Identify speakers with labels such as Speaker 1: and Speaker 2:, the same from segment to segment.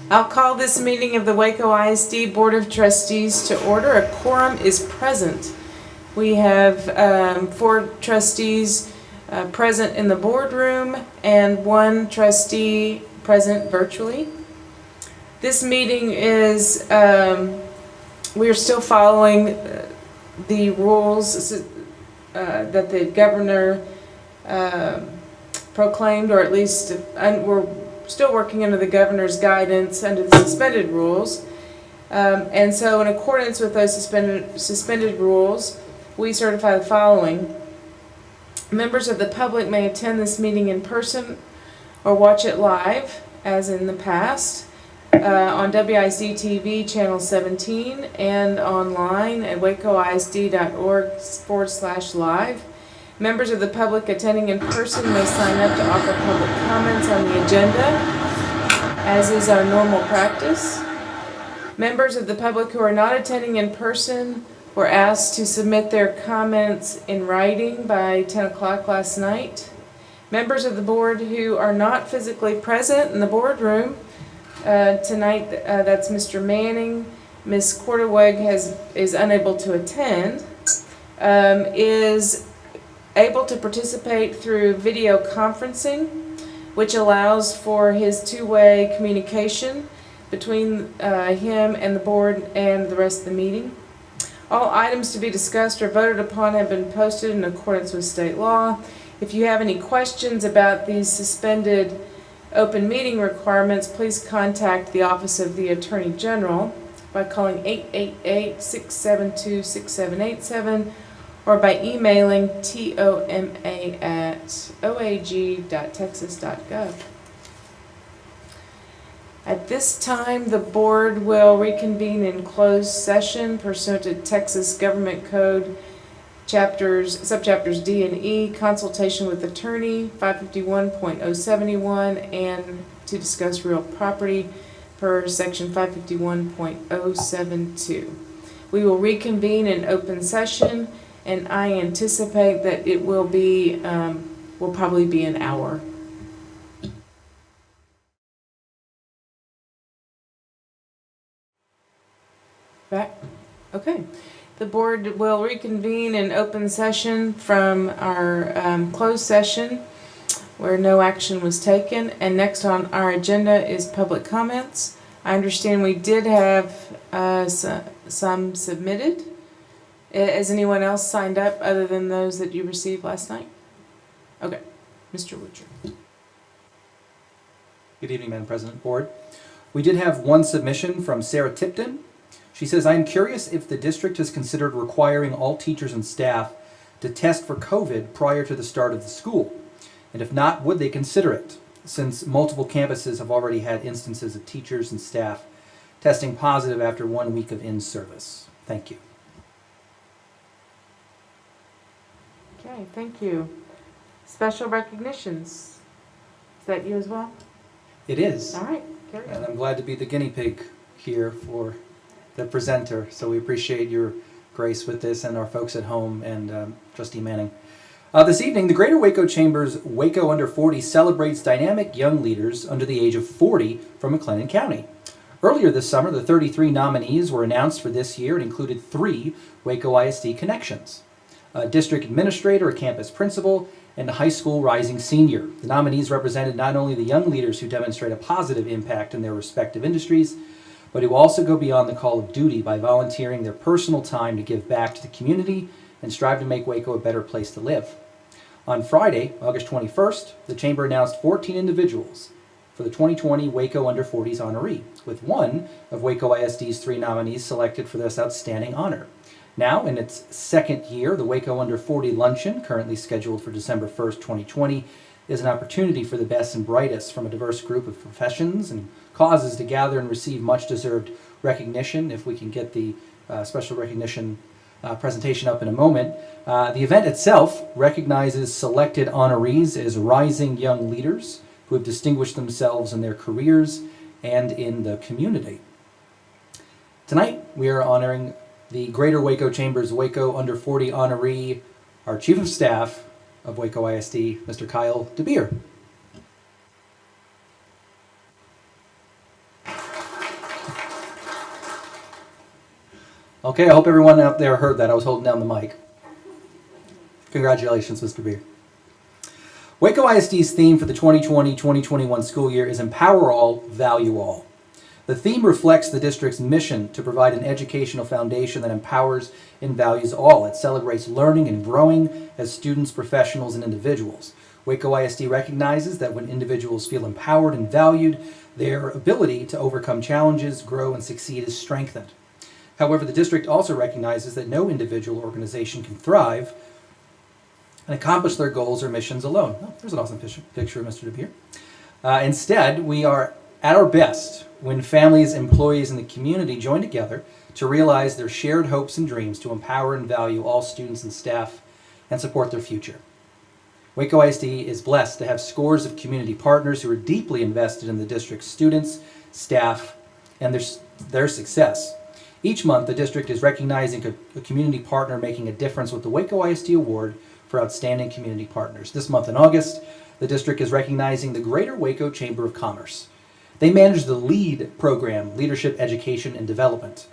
Speaker 1: I'll call this meeting of the Waco ISD Board of Trustees to order. A quorum is present. We have 4 trustees present in the boardroom and 1 trustee present virtually. This meeting is, we are still following the rules that the governor proclaimed, or at least we're still working under the governor's guidance under the suspended rules. And so in accordance with those suspended rules, we certify the following. Members of the public may attend this meeting in person or watch it live, as in the past, on WISD TV channel 17 and online at wacoisd.org/live. Members of the public attending in person may sign up to offer public comments on the agenda, as is our normal practice. Members of the public who are not attending in person were asked to submit their comments in writing by 10 o'clock last night. Members of the board who are not physically present in the boardroom tonight, that's Mr. Manning, Ms. Quarterweg is unable to attend, is able to participate through video conferencing, which allows for his two-way communication between him and the board and the rest of the meeting. All items to be discussed or voted upon have been posted in accordance with state law. If you have any questions about these suspended open meeting requirements, please contact the Office of the Attorney General by calling 888-672-6787 or by emailing toma@oag.texas.gov. At this time, the board will reconvene in closed session pursuant to Texas Government Code subchapters D and E, consultation with attorney, 551.071, and to discuss real property per section 551.072. We will reconvene in open session, and I anticipate that it will probably be an hour. Back? Okay. The board will reconvene in open session from our closed session where no action was taken. And next on our agenda is public comments. I understand we did have some submitted. Has anyone else signed up other than those that you received last night? Okay. Mr. Woodcher.
Speaker 2: Good evening, Madam President, Board. We did have one submission from Sarah Tipton. She says, I am curious if the district has considered requiring all teachers and staff to test for COVID prior to the start of the school. And if not, would they consider it, since multiple campuses have already had instances of teachers and staff testing positive after 1 week of in-service. Thank you.
Speaker 1: Okay, thank you. Special recognitions. Is that you as well?
Speaker 2: It is.
Speaker 1: All right, carry on.
Speaker 2: And I'm glad to be the guinea pig here for the presenter, so we appreciate your grace with this and our folks at home and Trustee Manning. This evening, the Greater Waco Chamber's Waco Under 40 celebrates dynamic young leaders under the age of 40 from McLennan County. Earlier this summer, the 33 nominees were announced for this year and included 3 Waco ISD connections: a district administrator, a campus principal, and a high school rising senior. The nominees represented not only the young leaders who demonstrate a positive impact in their respective industries, but who also go beyond the call of duty by volunteering their personal time to give back to the community and strive to make Waco a better place to live. On Friday, August 21st, the Chamber announced 14 individuals for the 2020 Waco Under 40s honoree, with one of Waco ISD's 3 nominees selected for this outstanding honor. Now, in its second year, the Waco Under 40 Luncheon, currently scheduled for December 1st, 2020, is an opportunity for the best and brightest from a diverse group of professions and causes to gather and receive much-deserved recognition. If we can get the special recognition presentation up in a moment. The event itself recognizes selected honorees as rising young leaders who have distinguished themselves in their careers and in the community. Tonight, we are honoring the Greater Waco Chamber's Waco Under 40 honoree, our Chief of Staff of Waco ISD, Mr. Kyle DeBeer. Okay, I hope everyone out there heard that. I was holding down the mic. Congratulations, Mr. Beer. Waco ISD's theme for the 2020-2021 school year is Empower All, Value All. The theme reflects the district's mission to provide an educational foundation that empowers and values all. It celebrates learning and growing as students, professionals, and individuals. Waco ISD recognizes that when individuals feel empowered and valued, their ability to overcome challenges, grow, and succeed is strengthened. However, the district also recognizes that no individual or organization can thrive and accomplish their goals or missions alone. Oh, there's an awesome picture of Mr. DeBeer. Instead, we are at our best when families, employees, and the community join together to realize their shared hopes and dreams to empower and value all students and staff and support their future. Waco ISD is blessed to have scores of community partners who are deeply invested in the district's students, staff, and their success. Each month, the district is recognizing a community partner making a difference with the Waco ISD Award for Outstanding Community Partners. This month in August, the district is recognizing the Greater Waco Chamber of Commerce. They manage the LEAD program, Leadership, Education, and Development.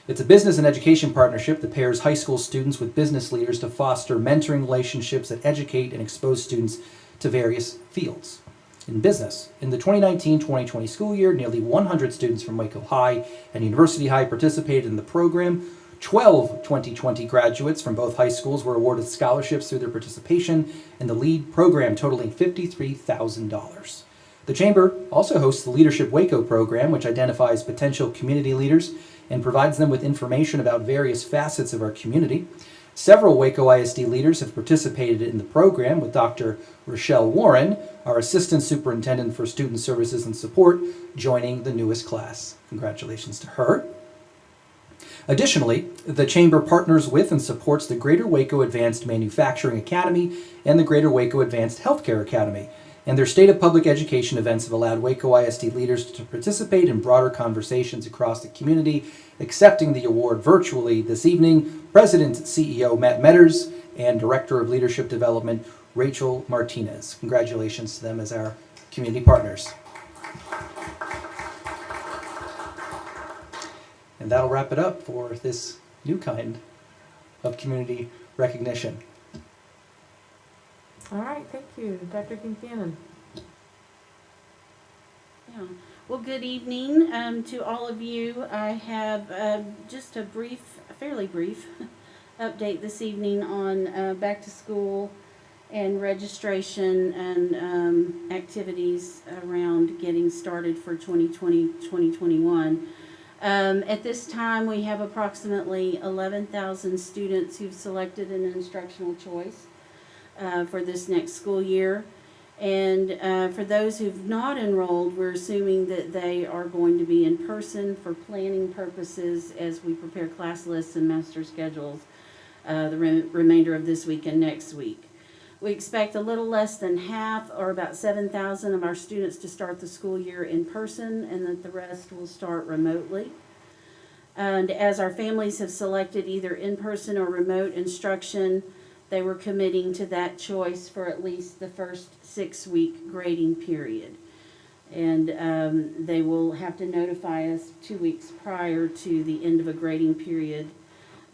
Speaker 2: It's a business and education partnership that pairs high school students with business leaders to foster mentoring relationships that educate and expose students to various fields. In business, in the 2019-2020 school year, nearly 100 students from Waco High and University High participated in the program. 12 2020 graduates from both high schools were awarded scholarships through their participation in the LEAD program, totaling $53,000. The Chamber also hosts the Leadership Waco program, which identifies potential community leaders and provides them with information about various facets of our community. Several Waco ISD leaders have participated in the program, with Dr. Rochelle Warren, our Assistant Superintendent for Student Services and Support, joining the newest class. Congratulations to her. Additionally, the Chamber partners with and supports the Greater Waco Advanced Manufacturing Academy and the Greater Waco Advanced Healthcare Academy, and their State of Public Education events have allowed Waco ISD leaders to participate in broader conversations across the community. Accepting the award virtually this evening, President and CEO Matt Metters and Director of Leadership Development Rachel Martinez. Congratulations to them as our community partners. And that'll wrap it up for this new kind of community recognition.
Speaker 1: All right, thank you. Dr. Kincannon.
Speaker 3: Yeah. Well, good evening to all of you. I have just a fairly brief update this evening on back to school and registration and activities around getting started for 2020-2021. At this time, we have approximately 11,000 students who've selected an instructional choice for this next school year. And for those who've not enrolled, we're assuming that they are going to be in person for planning purposes as we prepare class lists and master schedules the remainder of this week and next week. We expect a little less than half, or about 7,000 of our students, to start the school year in person, and that the rest will start remotely. And as our families have selected either in-person or remote instruction, they were committing to that choice for at least the first 6-week grading period. And they will have to notify us 2 weeks prior to the end of a grading period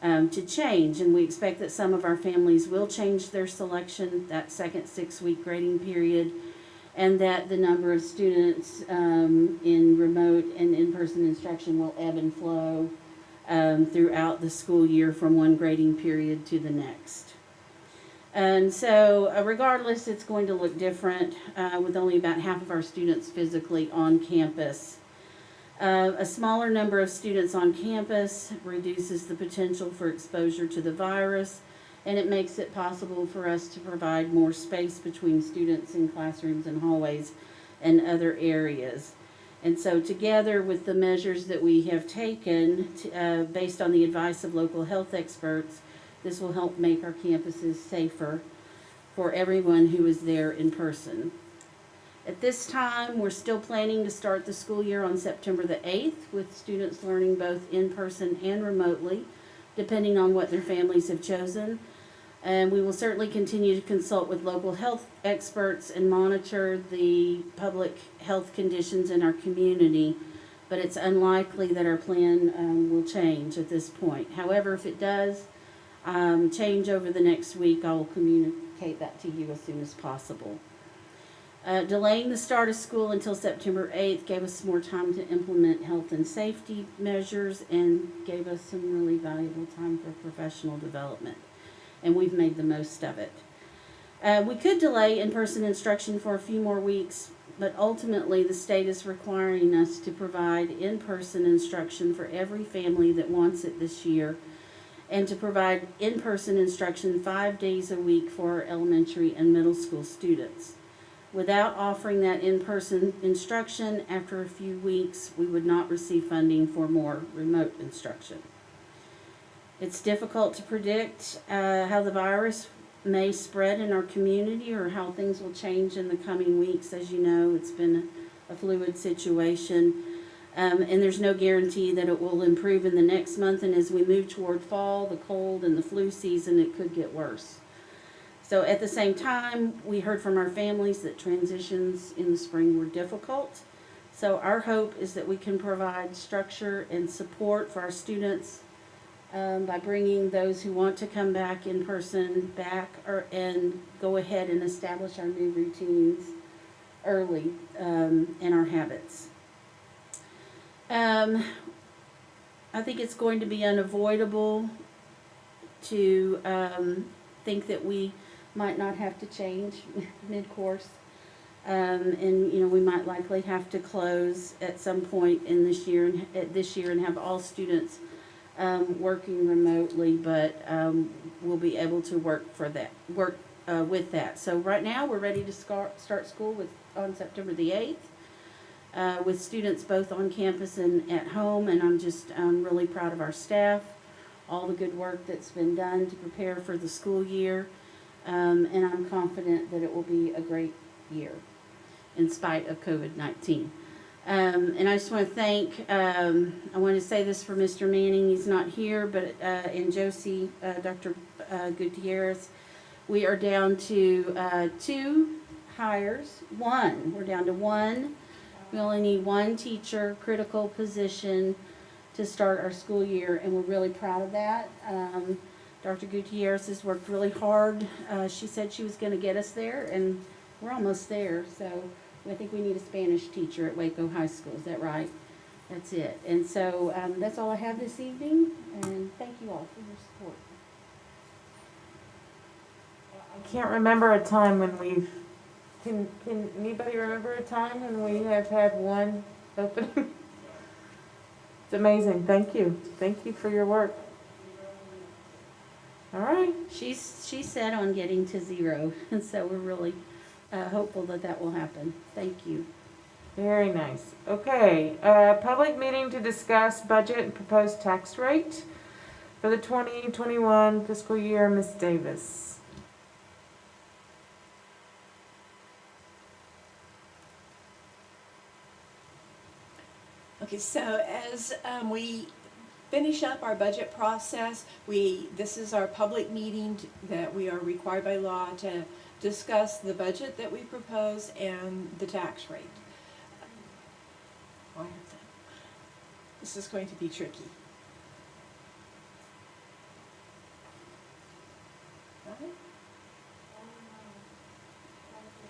Speaker 3: to change. And we expect that some of our families will change their selection that second 6-week grading period, and that the number of students in remote and in-person instruction will ebb and flow throughout the school year from one grading period to the next. And so regardless, it's going to look different with only about half of our students physically on campus. A smaller number of students on campus reduces the potential for exposure to the virus, and it makes it possible for us to provide more space between students in classrooms and hallways and other areas. And so together with the measures that we have taken based on the advice of local health experts, this will help make our campuses safer for everyone who is there in person. At this time, we're still planning to start the school year on September the 8th, with students learning both in person and remotely, depending on what their families have chosen. And we will certainly continue to consult with local health experts and monitor the public health conditions in our community. but it's unlikely that our plan will change at this point. However, if it does change over the next week, I will communicate that to you as soon as possible. Delaying the start of school until September 8th gave us more time to implement health and safety measures and gave us some really valuable time for professional development. And we've made the most of it. We could delay in-person instruction for a few more weeks, but ultimately the state is requiring us to provide in-person instruction for every family that wants it this year, and to provide in-person instruction 5 days a week for our elementary and middle school students. Without offering that in-person instruction, after a few weeks, we would not receive funding for more remote instruction. It's difficult to predict how the virus may spread in our community or how things will change in the coming weeks. As you know, it's been a fluid situation, and there's no guarantee that it will improve in the next month. And as we move toward fall, the cold and the flu season, it could get worse. So at the same time, we heard from our families that transitions in the spring were difficult. So our hope is that we can provide structure and support for our students by bringing those who want to come back in person back, and go ahead and establish our new routines early in our habits. I think it's going to be unavoidable to think that we might not have to change mid-course. And we might likely have to close at some point in this year and have all students working remotely, but we'll be able to work with that. So right now we're ready to start school on September the 8th with students both on campus and at home, and I'm really proud of our staff, all the good work that's been done to prepare for the school year, and I'm confident that it will be a great year in spite of COVID-19. And I just want to thank, I want to say this for Mr. Manning, he's not here, but and Josie, Dr. Gutierrez, we are down to 2 hires. We're down to 1. We only need 1 teacher, critical position to start our school year, and we're really proud of that. Dr. Gutierrez has worked really hard. She said she was going to get us there, and we're almost there. So I think we need a Spanish teacher at Waco High School. Is that right? That's it. And so that's all I have this evening, and thank you all for your support.
Speaker 1: I can't remember a time when we've, can anybody remember a time when we have had 1 opening? It's amazing. Thank you. Thank you for your work. All right.
Speaker 3: She's set on getting to 0, and so we're really hopeful that will happen. Thank you.
Speaker 1: Very nice. Okay, public meeting to discuss budget and proposed tax rate for the 2021 fiscal year. Ms. Davis.
Speaker 4: Okay, so as we finish up our budget process, this is our public meeting that we are required by law to discuss the budget that we propose and the tax rate. This is going to be tricky.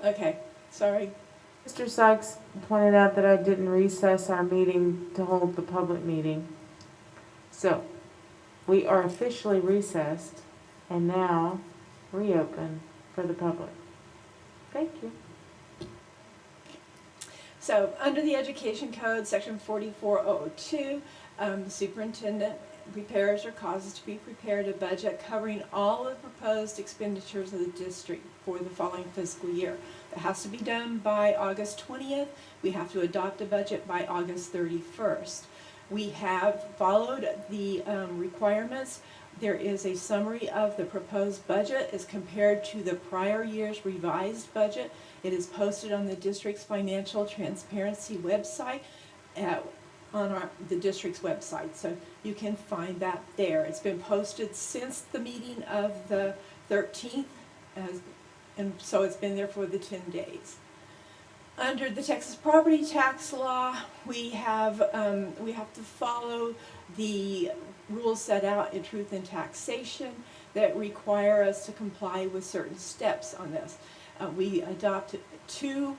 Speaker 4: Okay, sorry.
Speaker 1: Mr. Sykes pointed out that I didn't recess our meeting to hold the public meeting. So, we are officially recessed and now reopen for the public. Thank you.
Speaker 4: So, under the Education Code, Section 44002, the superintendent prepares or causes to be prepared a budget covering all of the proposed expenditures of the district for the following fiscal year. It has to be done by August 20th. We have to adopt a budget by August 31st. We have followed the requirements. There is a summary of the proposed budget as compared to the prior year's revised budget. It is posted on the district's financial transparency website on the district's website. So you can find that there. It's been posted since the meeting of the 13th, and so it's been there for the 10 days. Under the Texas property tax law, we have to follow the rules set out in Truth in Taxation that require us to comply with certain steps on this. We adopt two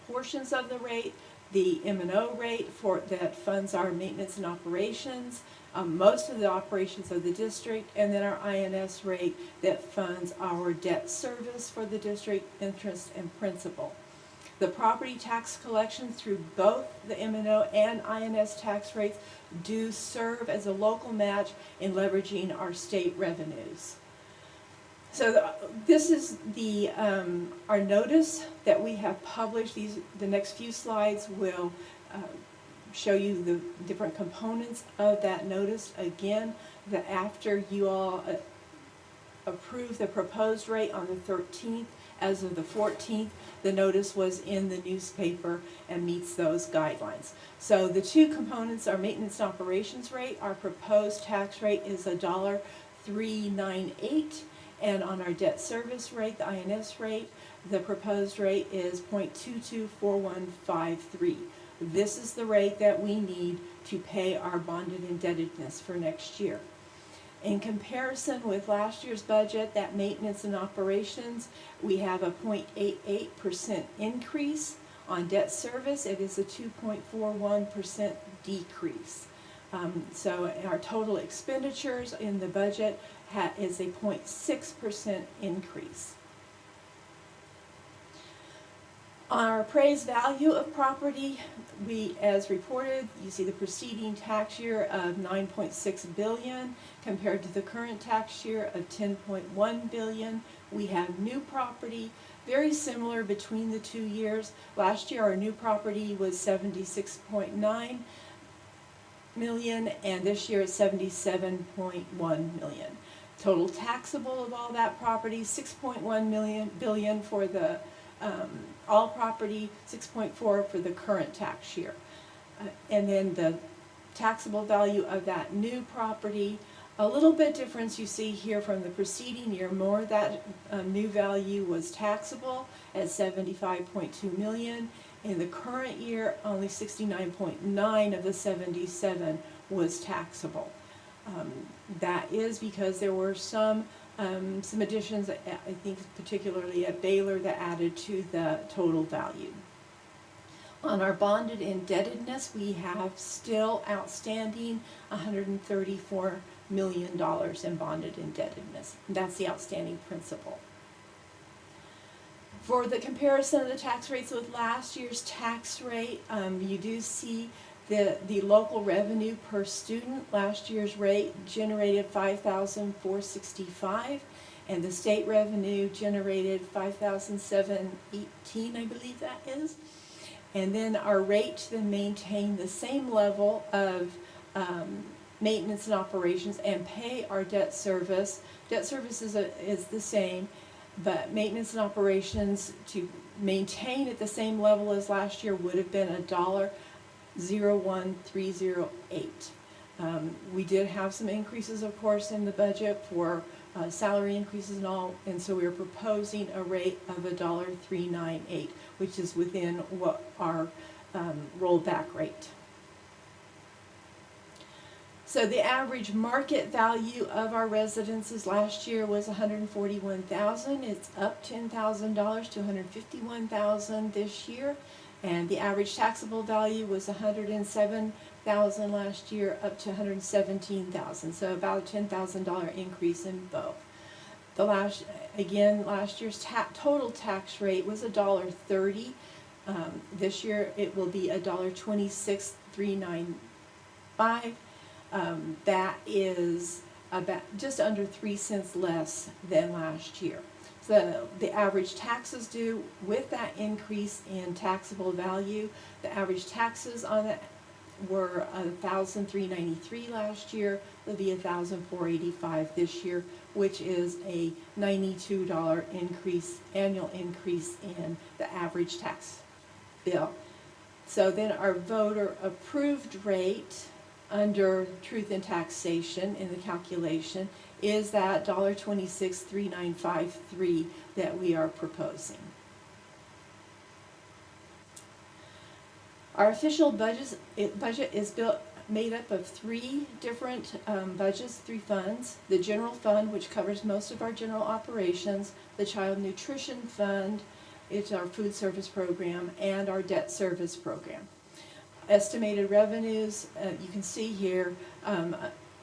Speaker 4: portions of the rate: the M&O rate that funds our maintenance and operations, most of the operations of the district, and then our INS rate that funds our debt service for the district, interest and principal. The property tax collections through both the M&O and INS tax rates do serve as a local match in leveraging our state revenues. So this is our notice that we have published. The next few slides will show you the different components of that notice. Again, that after you all approve the proposed rate on the 13th, as of the 14th, the notice was in the newspaper and meets those guidelines. So the two components are maintenance and operations rate. Our proposed tax rate is $1.398, and on our debt service rate, the INS rate, the proposed rate is 0.224153. This is the rate that we need to pay our bonded indebtedness for next year. In comparison with last year's budget, that maintenance and operations, we have a 0.88% increase. On debt service, it is a 2.41% decrease. So our total expenditures in the budget is a 0.6% increase. Our appraised value of property, as reported, you see the preceding tax year of $9.6 billion compared to the current tax year of $10.1 billion. We have new property, very similar between the 2 years. Last year our new property was $76.9 million, and this year it's $77.1 million. Total taxable of all that property, $6.1 billion for the all property, 6.4 for the current tax year. And then the taxable value of that new property, a little bit difference you see here from the preceding year. More of that new value was taxable at $75.2 million. In the current year, only 69.9 of the 77 was taxable. That is because there were some additions, I think particularly at Baylor, that added to the total value. On our bonded indebtedness, we have still outstanding $134 million in bonded indebtedness. That's the outstanding principal. For the comparison of the tax rates with last year's tax rate, you do see the local revenue per student. Last year's rate generated $5,465, and the state revenue generated $5,718, I believe that is. And then our rate to maintain the same level of maintenance and operations and pay our debt service. Debt service is the same, but maintenance and operations to maintain at the same level as last year would have been $0.01308. We did have some increases, of course, in the budget for salary increases and all, and so we are proposing a rate of $1.398, which is within what our rollback rate. So the average market value of our residences last year was $141,000. It's up $10,000 to $151,000 this year. And the average taxable value was $107,000 last year, up to $117,000. So about a $10,000 increase in both. Last year's total tax rate was $1.30. This year it will be $1.26395. That is about just under 3 cents less than last year. So the average taxes due with that increase in taxable value, the average taxes on it were $1,393 last year. It'll be $1,485 this year, which is a $92 increase, annual increase in the average tax bill. So then our voter approved rate under Truth in Taxation in the calculation is that $1.263,953 that we are proposing. Our official budget is made up of three different budgets, three funds. The general fund, which covers most of our general operations, the child nutrition fund, it's our food service program, and our debt service program. Estimated revenues, you can see here,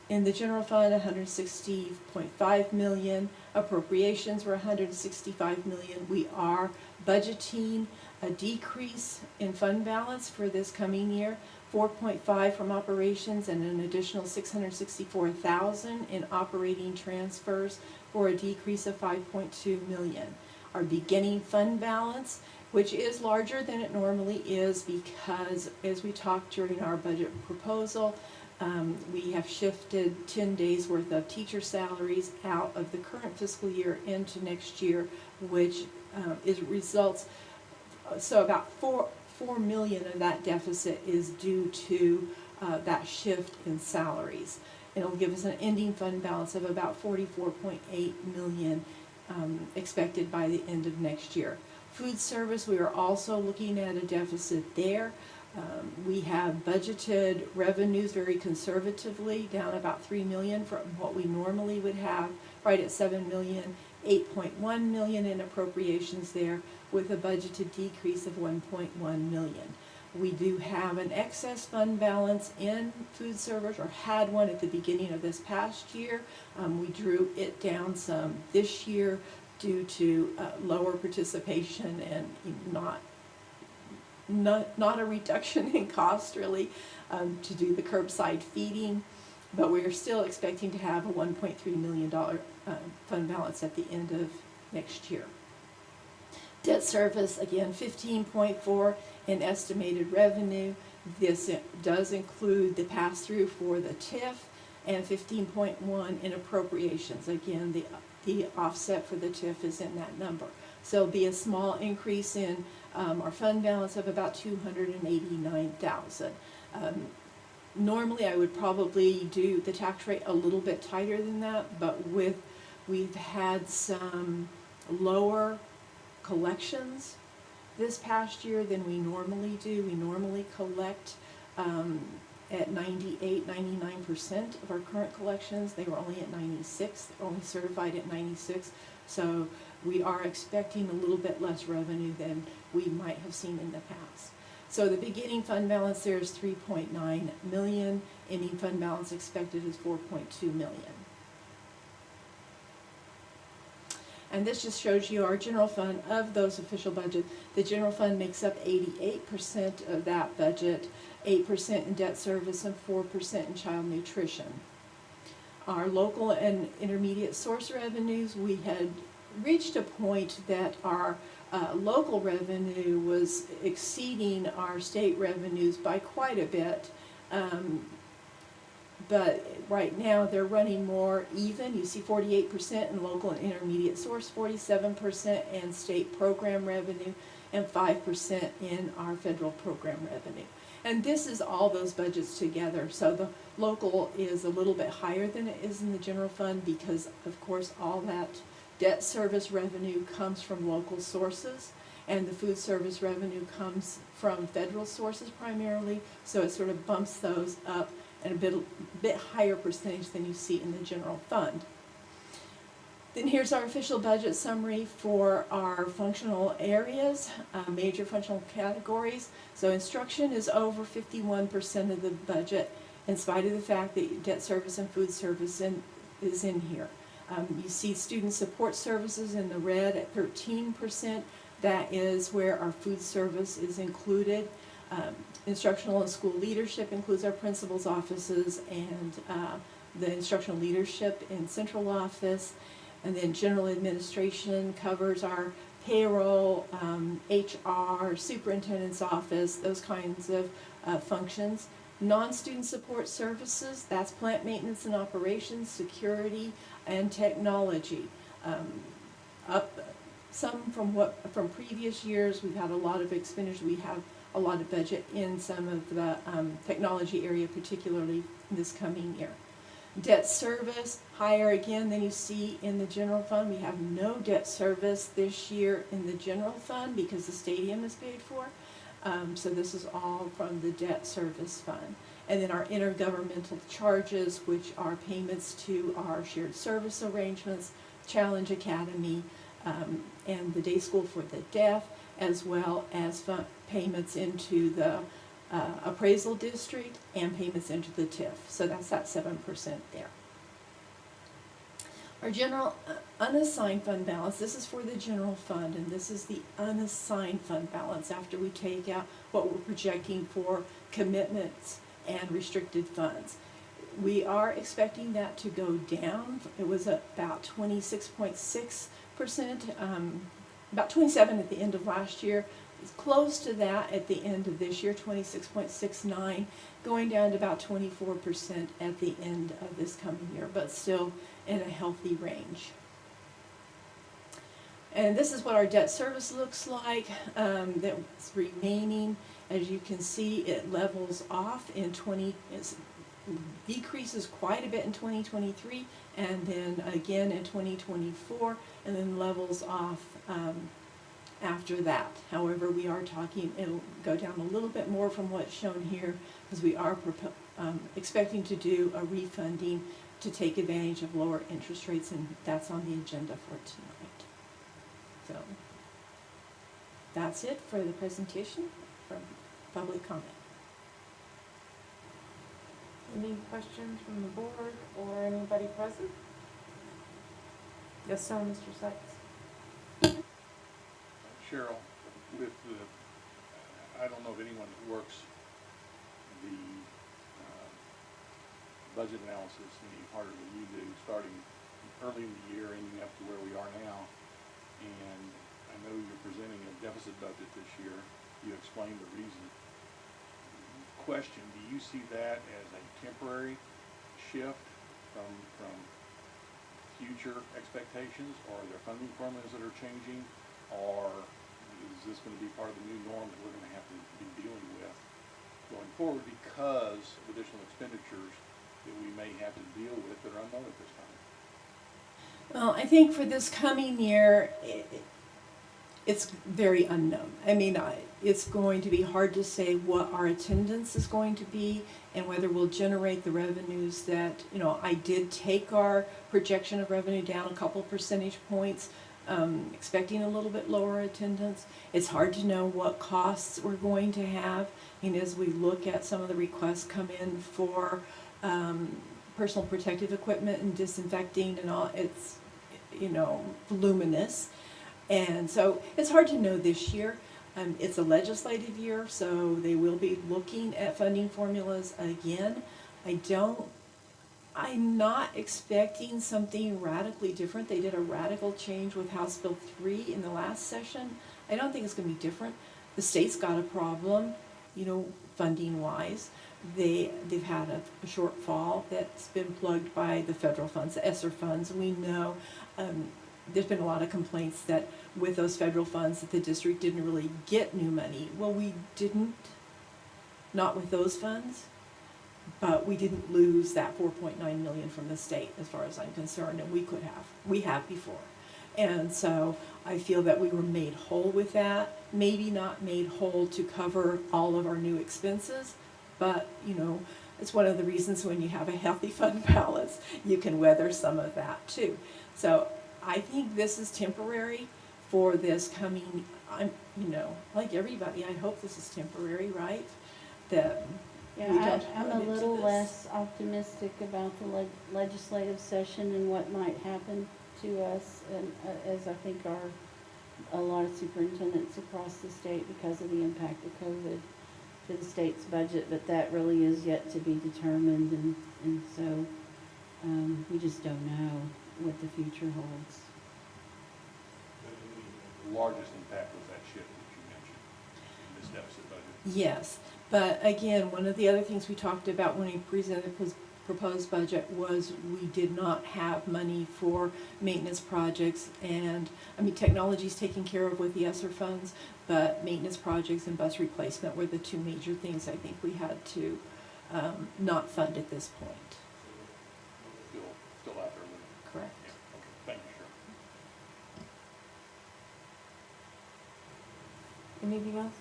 Speaker 4: in the general fund, 160.5 million. Appropriations were 165 million. We are budgeting a decrease in fund balance for this coming year, 4.5 from operations and an additional 664,000 in operating transfers for a decrease of 5.2 million. Our beginning fund balance, which is larger than it normally is because, as we talked during our budget proposal, we have shifted 10 days worth of teacher salaries out of the current fiscal year into next year, which results, so about 4 million of that deficit is due to that shift in salaries. It'll give us an ending fund balance of about 44.8 million expected by the end of next year. Food service, we are also looking at a deficit there. We have budgeted revenues very conservatively, down about 3 million from what we normally would have, right at 7 million, 8.1 million in appropriations there, with a budgeted decrease of 1.1 million. We do have an excess fund balance in food service, or had one at the beginning of this past year. We drew it down some this year due to lower participation and not a reduction in cost really to do the curbside feeding, but we are still expecting to have a $1.3 million fund balance at the end of next year. Debt service, again, 15.4 in estimated revenue. This does include the pass-through for the TIF, and 15.1 in appropriations. Again, the offset for the TIF is in that number. So it'll be a small increase in our fund balance of about 289,000. Normally I would probably do the tax rate a little bit tighter than that, but we've had some lower collections this past year than we normally do. We normally collect at 98-99% of our current collections. They were only at 96, only certified at 96. So we are expecting a little bit less revenue than we might have seen in the past. So the beginning fund balance there is 3.9 million. Ending fund balance expected is 4.2 million. And this just shows you our general fund of those official budget. The general fund makes up 88% of that budget, 8% in debt service and 4% in child nutrition. Our local and intermediate source revenues, we had reached a point that our local revenue was exceeding our state revenues by quite a bit. But right now they're running more even. You see 48% in local and intermediate source, 47% in state program revenue, and 5% in our federal program revenue. And this is all those budgets together. So the local is a little bit higher than it is in the general fund because, of course, all that debt service revenue comes from local sources, and the food service revenue comes from federal sources primarily. So it sort of bumps those up at a bit higher percentage than you see in the general fund. Then here's our official budget summary for our functional areas, major functional categories. So instruction is over 51% of the budget, in spite of the fact that debt service and food service is in here. You see student support services in the red at 13%. That is where our food service is included. Instructional and school leadership includes our principal's offices and the instructional leadership in central office. And then general administration covers our payroll, HR, superintendent's office, those kinds of functions. Non-student support services, that's plant maintenance and operations, security, and technology. Up some from previous years, we've had a lot of expenditures. We have a lot of budget in some of the technology area, particularly this coming year. Debt service, higher again than you see in the general fund. We have no debt service this year in the general fund because the stadium is paid for. So this is all from the debt service fund. And then our intergovernmental charges, which are payments to our shared service arrangements, Challenge Academy, and the day school for the deaf, as well as payments into the appraisal district and payments into the TIF. So that's that 7% there. Our general unassigned fund balance, this is for the general fund, and this is the unassigned fund balance after we take out what we're projecting for commitments and restricted funds. We are expecting that to go down. It was about 26.6%, about 27 at the end of last year. It's close to that at the end of this year, 26.69, going down to about 24% at the end of this coming year, but still in a healthy range. And this is what our debt service looks like. That's remaining. As you can see, it levels off in decreases quite a bit in 2023, and then again in 2024, and then levels off after that. However, we are talking, it'll go down a little bit more from what's shown here, because we are expecting to do a refunding to take advantage of lower interest rates, and that's on the agenda for tonight. So that's it for the presentation from public comment.
Speaker 1: Any questions from the board or anybody present? Yes, sir, Mr. Sykes.
Speaker 5: Cheryl, with the, I don't know if anyone that works the budget analysis any harder than you do, starting early in the year, ending up to where we are now. And I know you're presenting a deficit budget this year. You explained the reason. Question, do you see that as a temporary shift from future expectations, or are there funding formulas that are changing, or is this going to be part of the new norm that we're going to have to be dealing with going forward because of additional expenditures that we may have to deal with that are unknown at this time?
Speaker 4: Well, I think for this coming year, it's very unknown. I mean, it's going to be hard to say what our attendance is going to be and whether we'll generate the revenues that, I did take our projection of revenue down a couple percentage points, expecting a little bit lower attendance. It's hard to know what costs we're going to have. And as we look at some of the requests come in for personal protective equipment and disinfecting and all, it's, voluminous. And so it's hard to know this year. It's a legislative year, so they will be looking at funding formulas again. I'm not expecting something radically different. They did a radical change with House Bill 3 in the last session. I don't think it's going to be different. The state's got a problem, funding-wise. They've had a shortfall that's been plugged by the federal funds, the ESSER funds. We know there's been a lot of complaints that with those federal funds that the district didn't really get new money. Well, we didn't, not with those funds, but we didn't lose that $4.9 million from the state as far as I'm concerned, and we have before. And so I feel that we were made whole with that, maybe not made whole to cover all of our new expenses, but it's one of the reasons when you have a healthy fund balance, you can weather some of that too. So I think this is temporary for this coming, like everybody, I hope this is temporary, right? That we don't
Speaker 3: I'm a
Speaker 4: run into
Speaker 3: little
Speaker 4: this.
Speaker 3: less optimistic about the legislative session and what might happen to us, and as I think are a lot of superintendents across the state because of the impact of COVID to the state's budget, but that really is yet to be determined, and so we just don't know what the future holds.
Speaker 5: The largest impact was that shift that you mentioned in this deficit budget.
Speaker 4: Yes, but again, one of the other things we talked about when we presented the proposed budget was we did not have money for maintenance projects, and technology's taken care of with the ESSER funds, but maintenance projects and bus replacement were the two major things I think we had to not fund at this point.
Speaker 5: Still out there with it.
Speaker 4: Correct.
Speaker 5: Yeah, okay. Thank you, Cheryl.
Speaker 1: Anything else?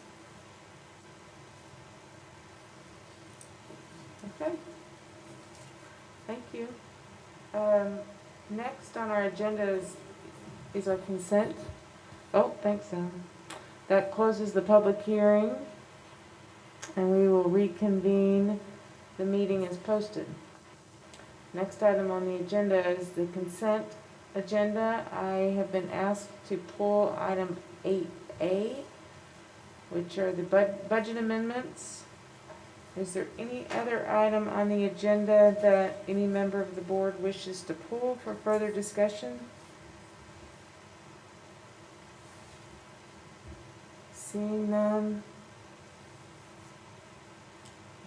Speaker 1: Okay. Thank you. Next on our agenda is our consent. Oh, thanks, Alan. That closes the public hearing, and we will reconvene. The meeting is posted. Next item on the agenda is the consent agenda. I have been asked to pull item 8A, which are the budget amendments. Is there any other item on the agenda that any member of the board wishes to pull for further discussion? Seeing none,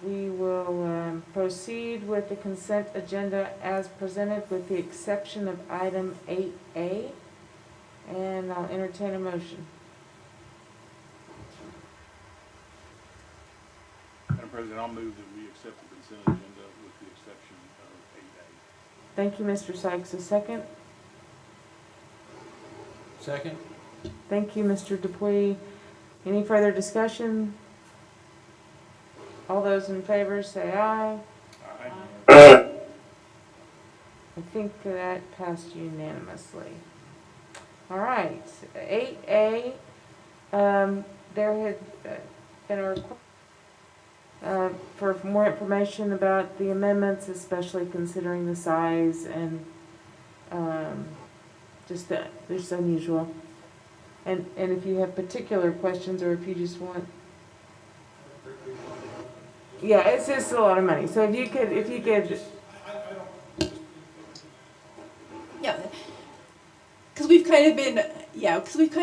Speaker 1: we will proceed with the consent agenda as presented with the exception of item 8A, and I'll entertain a motion.
Speaker 5: Madam President, I'll move that we accept the consent agenda with the exception of 8A.
Speaker 1: Thank you, Mr. Sykes. A second?
Speaker 2: Second?
Speaker 1: Thank you, Mr. Dupuy. Any further discussion? All those in favor say aye.
Speaker 5: Aye.
Speaker 1: I think that passed unanimously. All right, 8A, there had been a request for more information about the amendments, especially considering the size and just that they're so unusual. And if you have particular questions, or if you just want, yeah, it's just a lot of money. So if you could.
Speaker 4: Yeah, because we've kind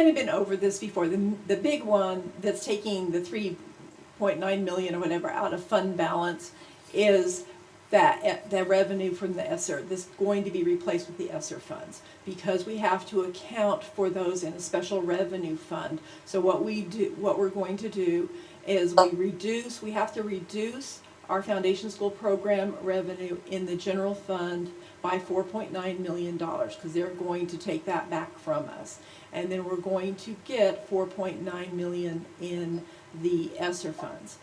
Speaker 4: of been over this before. The big one that's taking the 3.9 million or whatever out of fund balance is that the revenue from the ESSER. This is going to be replaced with the ESSER funds because we have to account for those in a special revenue fund. So what we're going to do is we have to reduce our foundation school program revenue in the general fund by $4.9 million because they're going to take that back from us. And then we're going to get $4.9 million in the ESSER funds.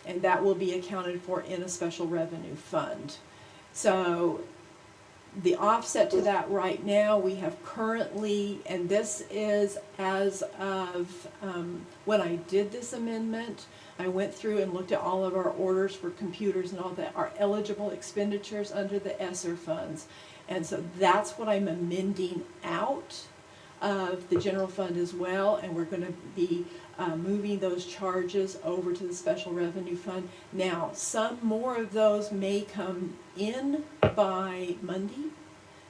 Speaker 4: And that will be accounted for in a special revenue fund. So the offset to that right now, we have currently, and this is as of when I did this amendment, I went through and looked at all of our orders for computers and all that, our eligible expenditures under the ESSER funds. And so that's what I'm amending out of the general fund as well, and we're going to be moving those charges over to the special revenue fund. Now, some more of those may come in by Monday,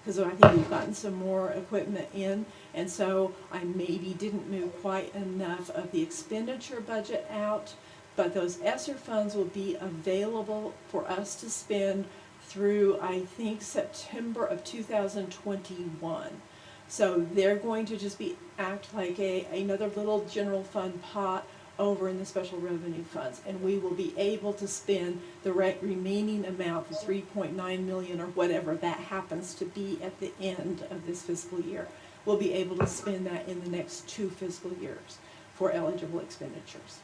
Speaker 4: because I think we've gotten some more equipment in, and so I maybe didn't move quite enough of the expenditure budget out, but those ESSER funds will be available for us to spend through, I think, September of 2021. So they're going to just act like another little general fund pot over in the special revenue funds, and we will be able to spend the remaining amount, the 3.9 million or whatever that happens to be at the end of this fiscal year. We'll be able to spend that in the next 2 fiscal years for eligible expenditures.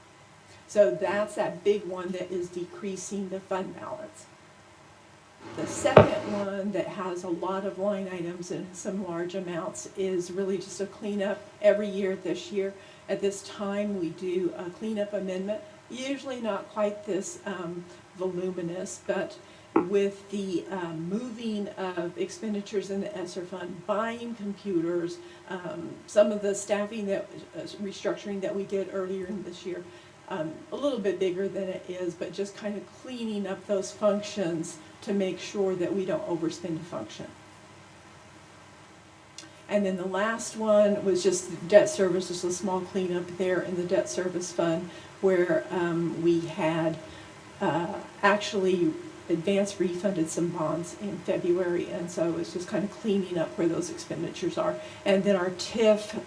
Speaker 4: So that's that big one that is decreasing the fund balance. The second one that has a lot of line items and some large amounts is really just a cleanup. Every year this year at this time we do a cleanup amendment, usually not quite this voluminous, but with the moving of expenditures in the ESSER fund, buying computers, some of the staffing restructuring that we did earlier in this year, a little bit bigger than it is, but just kind of cleaning up those functions to make sure that we don't overspend a function. And then the last one was just debt service, just a small cleanup there in the debt service fund where we had actually advance refunded some bonds in February, and so it's just kind of cleaning up where those expenditures are. And then our TIF,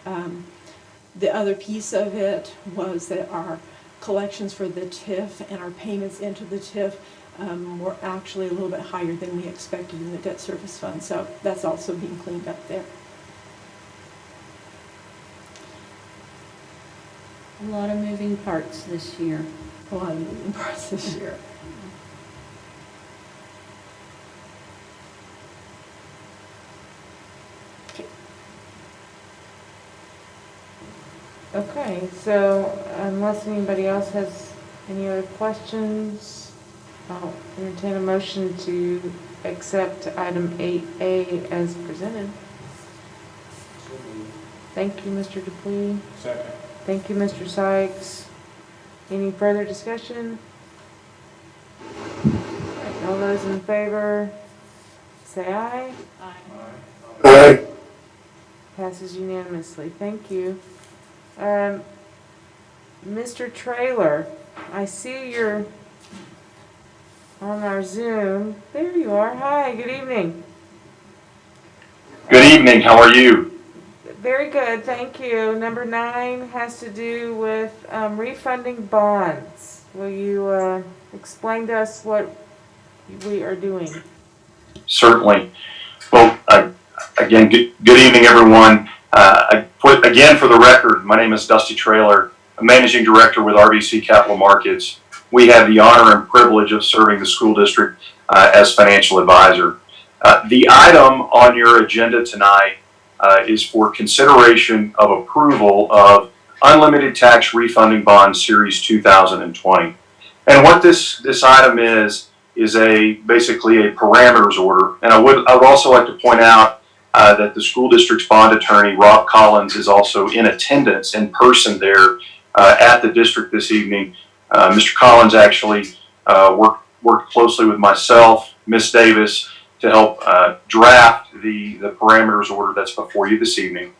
Speaker 4: the other piece of it was that our collections for the TIF and our payments into the TIF were actually a little bit higher than we expected in the debt service fund, so that's also being cleaned up there.
Speaker 3: A lot of moving parts this year.
Speaker 4: A lot of moving parts this year.
Speaker 1: Okay, so unless anybody else has any other questions, I'll entertain a motion to accept item 8A as presented. Thank you, Mr. Dupuy.
Speaker 5: Second.
Speaker 1: Thank you, Mr. Sykes. Any further discussion? All those in favor, say aye.
Speaker 6: Aye.
Speaker 1: Passes unanimously. Thank you. Mr. Trailer, I see you're on our Zoom. There you are. Hi, good evening.
Speaker 6: Good evening, how are you?
Speaker 1: Very good, thank you. Number 9 has to do with refunding bonds. Will you explain to us what we are doing?
Speaker 6: Certainly. Well, again, good evening, everyone. Again, for the record, my name is Dusty Trailer. I'm Managing Director with RBC Capital Markets. We have the honor and privilege of serving the school district as financial advisor. The item on your agenda tonight is for consideration of approval of Unlimited Tax Refunding Bond Series 2020. And what this item is basically a parameters order. And I would also like to point out that the school district's bond attorney, Rob Collins, is also in attendance in person there at the district this evening. Mr. Collins actually worked closely with myself, Ms. Davis, to help draft the parameters order that's before you this evening.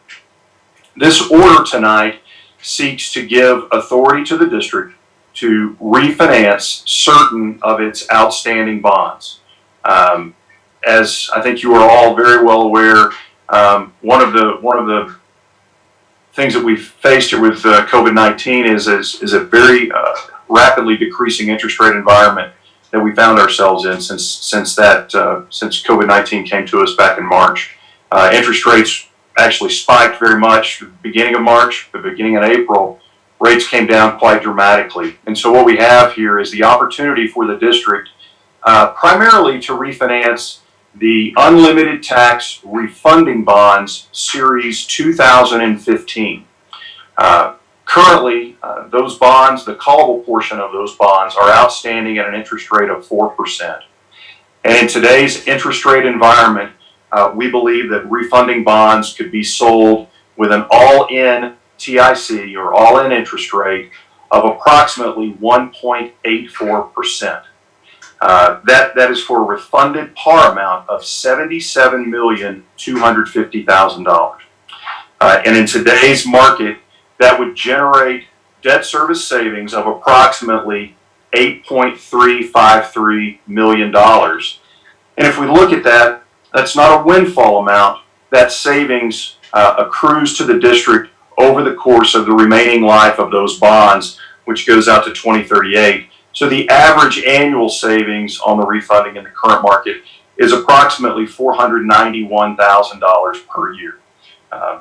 Speaker 6: This order tonight seeks to give authority to the district to refinance certain of its outstanding bonds. As I think you are all very well aware, one of the things that we've faced here with COVID-19 is a very rapidly decreasing interest rate environment that we found ourselves in since COVID-19 came to us back in March. Interest rates actually spiked very much at the beginning of March, the beginning of April. Rates came down quite dramatically. And so what we have here is the opportunity for the district primarily to refinance the Unlimited Tax Refunding Bonds Series 2015. Currently, those bonds, the callable portion of those bonds, are outstanding at an interest rate of 4%. And in today's interest rate environment, we believe that refunding bonds could be sold with an all-in TIC, or all-in interest rate, of approximately 1.84%. That is for a refunded par amount of $77,250,000. And in today's market, that would generate debt service savings of approximately $8.353 million. And if we look at that, that's not a windfall amount. That savings accrues to the district over the course of the remaining life of those bonds, which goes out to 2038. So the average annual savings on the refunding in the current market is approximately $491,000 per year.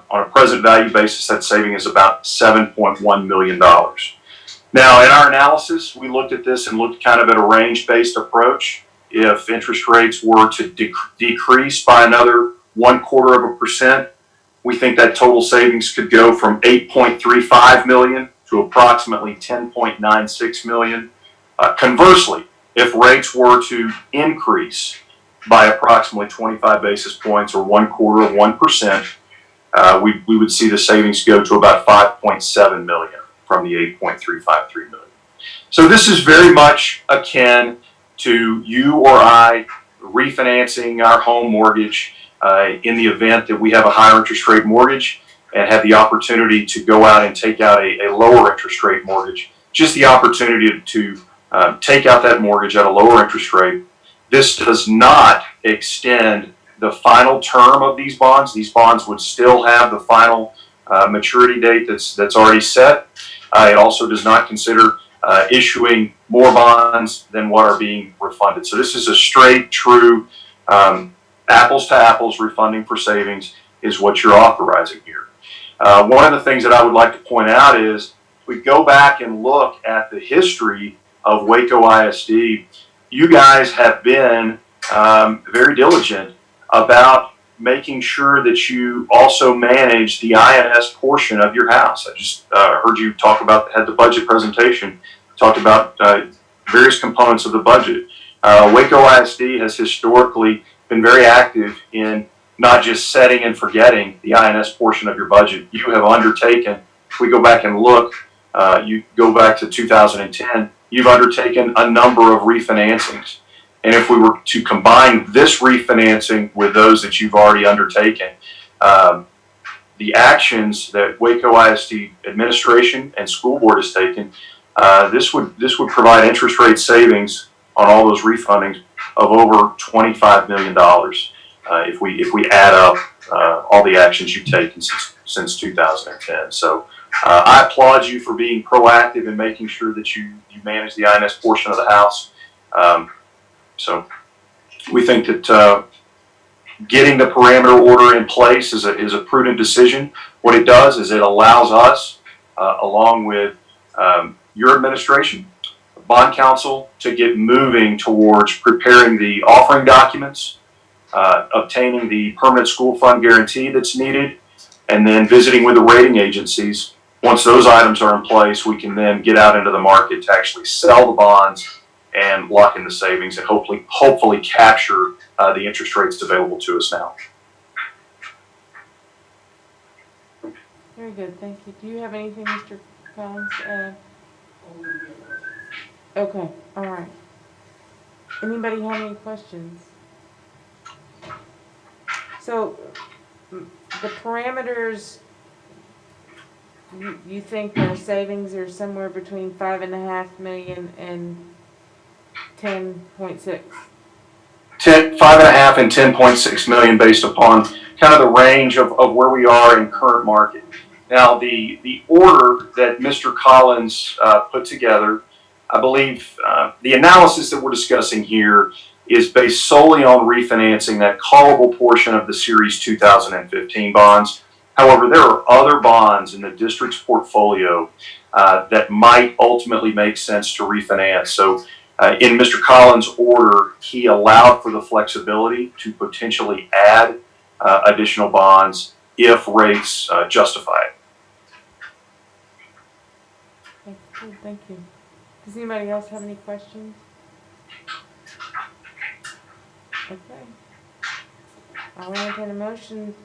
Speaker 6: On a present value basis, that saving is about $7.1 million. Now, in our analysis, we looked at this and looked kind of at a range-based approach. If interest rates were to decrease by another 0.25%, we think that total savings could go from $8.35 million to approximately $10.96 million. Conversely, if rates were to increase by approximately 25 basis points, or 0.25%, we would see the savings go to about $5.7 million from the $8.353 million. So this is very much akin to you or I refinancing our home mortgage in the event that we have a higher interest rate mortgage and have the opportunity to go out and take out a lower interest rate mortgage. Just the opportunity to take out that mortgage at a lower interest rate. This does not extend the final term of these bonds. These bonds would still have the final maturity date that's already set. It also does not consider issuing more bonds than what are being refunded. So this is a straight, true, apples to apples refunding for savings is what you're authorizing here. One of the things that I would like to point out is we go back and look at the history of Waco ISD. You guys have been very diligent about making sure that you also manage the INS portion of your house. I just heard you talk about, had the budget presentation, talked about various components of the budget. Waco ISD has historically been very active in not just setting and forgetting the INS portion of your budget. You have undertaken, if we go back and look, you go back to 2010, you've undertaken a number of refinancings. And if we were to combine this refinancing with those that you've already undertaken, the actions that Waco ISD administration and school board has taken, this would provide interest rate savings on all those refundings of over $25 million if we add up all the actions you've taken since 2010. So I applaud you for being proactive in making sure that you manage the INS portion of the house. So we think that getting the parameter order in place is a prudent decision. What it does is it allows us, along with your administration, bond counsel, to get moving towards preparing the offering documents, obtaining the permanent school fund guarantee that's needed, and then visiting with the rating agencies. Once those items are in place, we can then get out into the market to actually sell the bonds and lock in the savings and hopefully capture the interest rates available to us now.
Speaker 1: Very good, thank you. Do you have anything, Mr. Collins, to add? Okay, all right. Anybody have any questions? So, the parameters, you think their savings are somewhere between 5.5 million and 10.6?
Speaker 6: 5.5 and 10.6 million based upon kind of the range of where we are in current market. Now, the order that Mr. Collins put together, I believe the analysis that we're discussing here is based solely on refinancing that callable portion of the Series 2015 bonds. However, there are other bonds in the district's portfolio that might ultimately make sense to refinance. So in Mr. Collins' order, he allowed for the flexibility to potentially add additional bonds if rates justify it.
Speaker 1: Okay, good, thank you. Does anybody else have any questions? Okay. I'll entertain a motion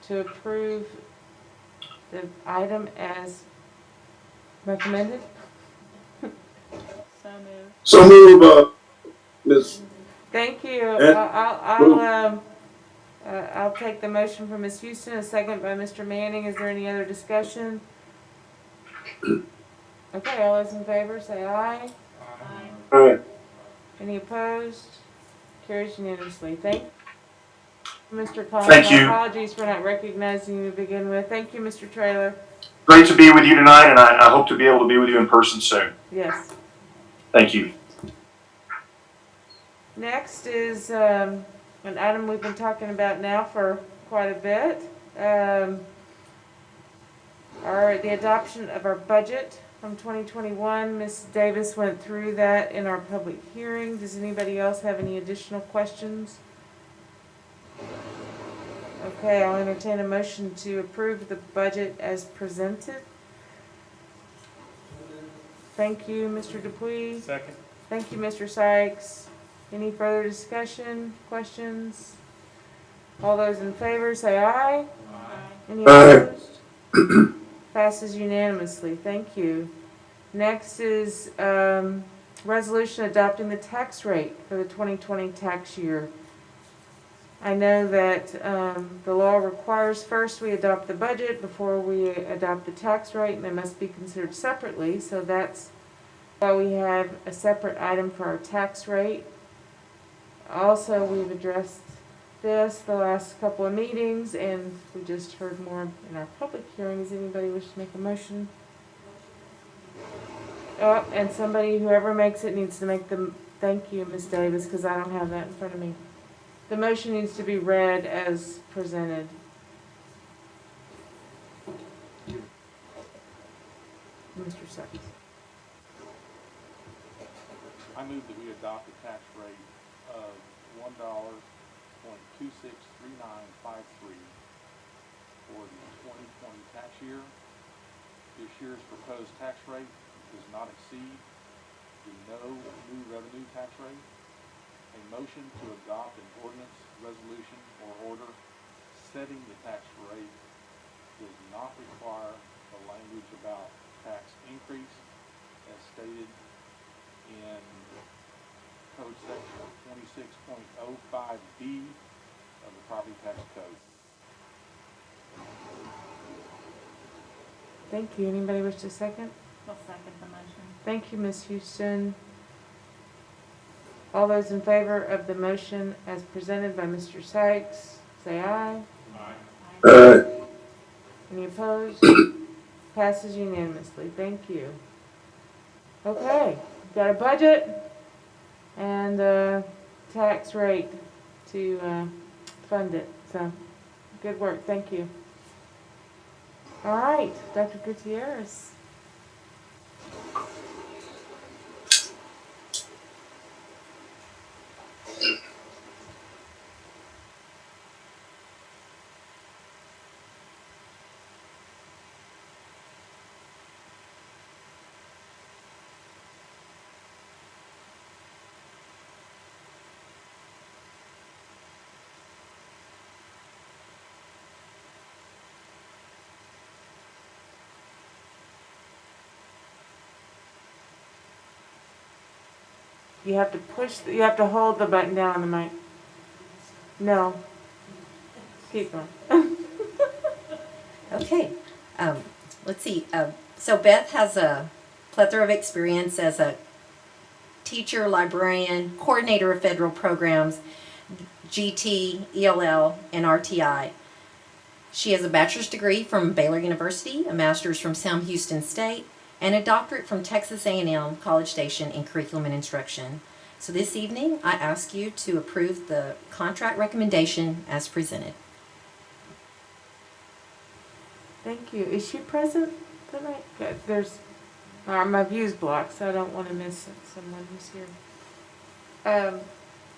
Speaker 1: to approve the item as recommended.
Speaker 7: So move, Ms.
Speaker 1: Thank you.
Speaker 7: Eh,
Speaker 1: I'll take the motion from Ms. Houston, a second by Mr. Manning. Is there any other discussion? Okay, all those in favor say aye.
Speaker 7: Aye.
Speaker 1: Any opposed? Carries unanimously. Thank you, Mr. Collins.
Speaker 6: Thank you.
Speaker 1: Apologies for not recognizing you to begin with. Thank you, Mr. Traylor.
Speaker 6: Great to be with you tonight, and I hope to be able to be with you in person soon.
Speaker 1: Yes.
Speaker 6: Thank you.
Speaker 1: Next is an item we've been talking about now for quite a bit. The adoption of our budget from 2021. Ms. Davis went through that in our public hearing. Does anybody else have any additional questions? Okay, I'll entertain a motion to approve the budget as presented. Thank you, Mr. Dupuy.
Speaker 5: Second.
Speaker 1: Thank you, Mr. Sykes. Any further discussion, questions? All those in favor say aye. Aye. Any opposed? Passes unanimously. Thank you. Next is resolution adopting the tax rate for the 2020 tax year. I know that the law requires first we adopt the budget before we adopt the tax rate, and they must be considered separately. So that's why we have a separate item for our tax rate. Also, we've addressed this the last couple of meetings, and we just heard more in our public hearing. Does anybody wish to make a motion? Oh, and somebody, whoever makes it, needs to make the, thank you, Ms. Davis, because I don't have that in front of me. The motion needs to be read as presented. Mr. Sykes.
Speaker 5: I move that we adopt a tax rate of $1 $1.263953 for the 2020 tax year. This year's proposed tax rate does not exceed the no new revenue tax rate. A motion to adopt an ordinance, resolution, or order setting the tax rate does not require the language about tax increase as stated in Code Section 26.05B of the Property Tax Code.
Speaker 1: Thank you. Anybody wish to second?
Speaker 8: I'll second the motion.
Speaker 1: Thank you, Ms. Houston. All those in favor of the motion as presented by Mr. Sykes, say aye.
Speaker 7: Aye.
Speaker 1: Any opposed? Passes unanimously. Thank you. Okay, we've got a budget and a tax rate to fund it. So, good work. Thank you. All right, Dr. Gutierrez. You have to you have to hold the button down on the mic. No. Keep going.
Speaker 9: Okay, let's see. So Beth has a plethora of experience as a teacher, librarian, coordinator of federal programs, GT, ELL, and RTI. She has a bachelor's degree from Baylor University, a master's from Sam Houston State, and a doctorate from Texas A&M College Station in Curriculum and Instruction. So this evening, I ask you to approve the contract recommendation as presented.
Speaker 1: Thank you. Is she present tonight? Good. There's my view's blocked, so I don't want to miss someone who's here.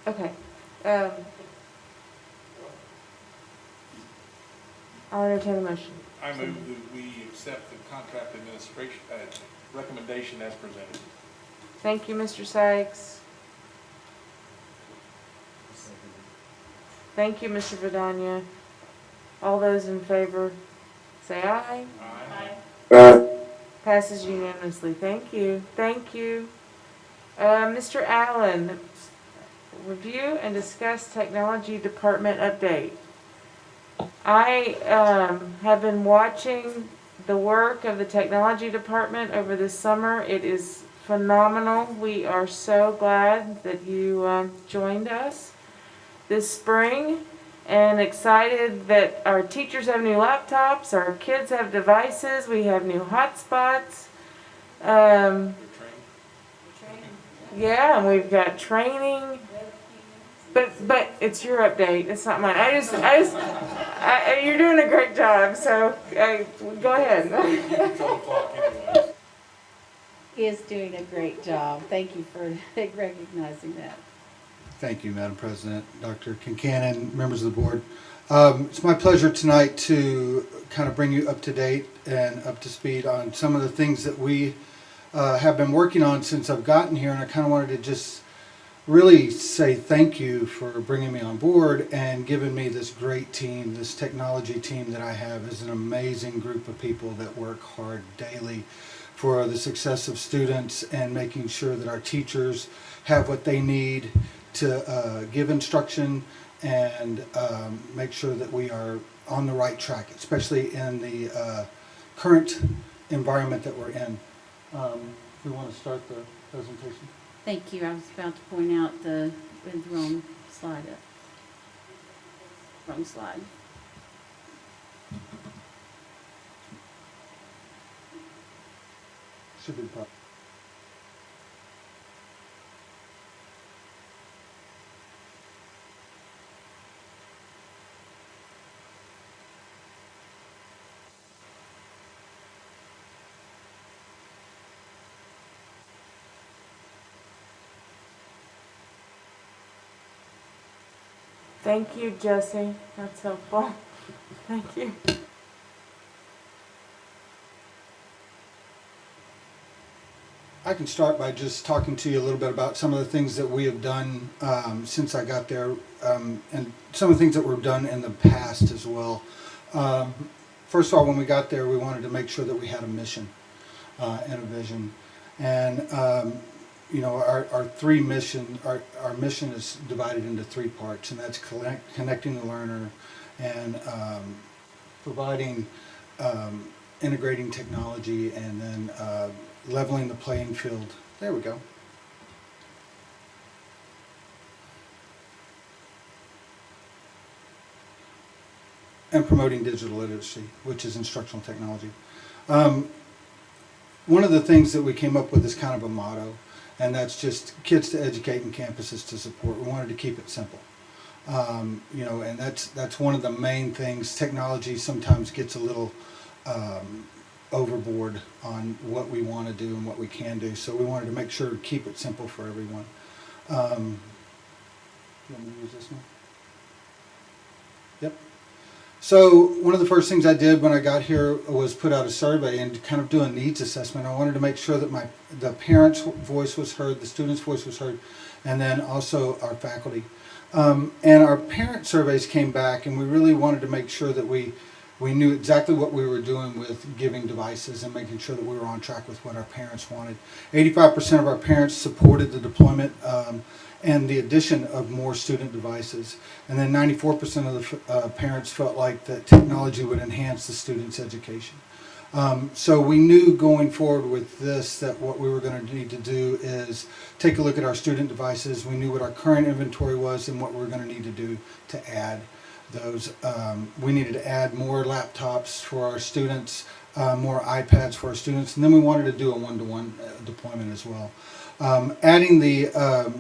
Speaker 1: Okay. I'll entertain a motion.
Speaker 5: I move that we accept the contract administration recommendation as presented.
Speaker 1: Thank you, Mr. Sykes. Thank you, Mr. Vidania. All those in favor, say aye.
Speaker 5: Aye.
Speaker 7: Aye.
Speaker 1: Passes unanimously. Thank you. Thank you. Mr. Allen, review and discuss technology department update. I have been watching the work of the technology department over the summer. It is phenomenal. We are so glad that you joined us this spring and excited that our teachers have new laptops, our kids have devices, we have new hotspots. Yeah, and we've got training. But it's your update. It's not mine. You're doing a great job. So go ahead.
Speaker 3: He is doing a great job. Thank you for recognizing that.
Speaker 10: Thank you, Madam President, Dr. Kincannon, members of the board. It's my pleasure tonight to kind of bring you up to date and up to speed on some of the things that we have been working on since I've gotten here, and I kind of wanted to just really say thank you for bringing me on board and giving me this great team. This technology team that I have is an amazing group of people that work hard daily for the success of students and making sure that our teachers have what they need to give instruction and make sure that we are on the right track, especially in the current environment that we're in. We want to start the presentation.
Speaker 3: Thank you. I was about to point out the wrong slide up. Wrong slide.
Speaker 10: Should be the problem.
Speaker 1: Thank you, Jesse. That's helpful. Thank you.
Speaker 10: I can start by just talking to you a little bit about some of the things that we have done since I got there, and some of the things that were done in the past as well. First of all, when we got there, we wanted to make sure that we had a mission and a vision. And you know, our mission is divided into three parts, and that's connecting the learner and providing, integrating technology, and then leveling the playing field. There we go. And promoting digital literacy, which is instructional technology. One of the things that we came up with is kind of a motto, and that's just kids to educate and campuses to support. We wanted to keep it simple. You know, and that's one of the main things. Technology sometimes gets a little overboard on what we want to do and what we can do. So we wanted to make sure to keep it simple for everyone. You want me to use this one? Yep. So one of the first things I did when I got here was put out a survey and kind of do a needs assessment. I wanted to make sure that the parents' voice was heard, the students' voice was heard, and then also our faculty. And our parent surveys came back, and we really wanted to make sure that we knew exactly what we were doing with giving devices and making sure that we were on track with what our parents wanted. 85% of our parents supported the deployment and the addition of more student devices. And then 94% of the parents felt like that technology would enhance the students' education. So we knew going forward with this that what we were going to need to do is take a look at our student devices. We knew what our current inventory was and what we were going to need to do to add those. We needed to add more laptops for our students, more iPads for our students, and then we wanted to do a one-to-one deployment as well. Adding the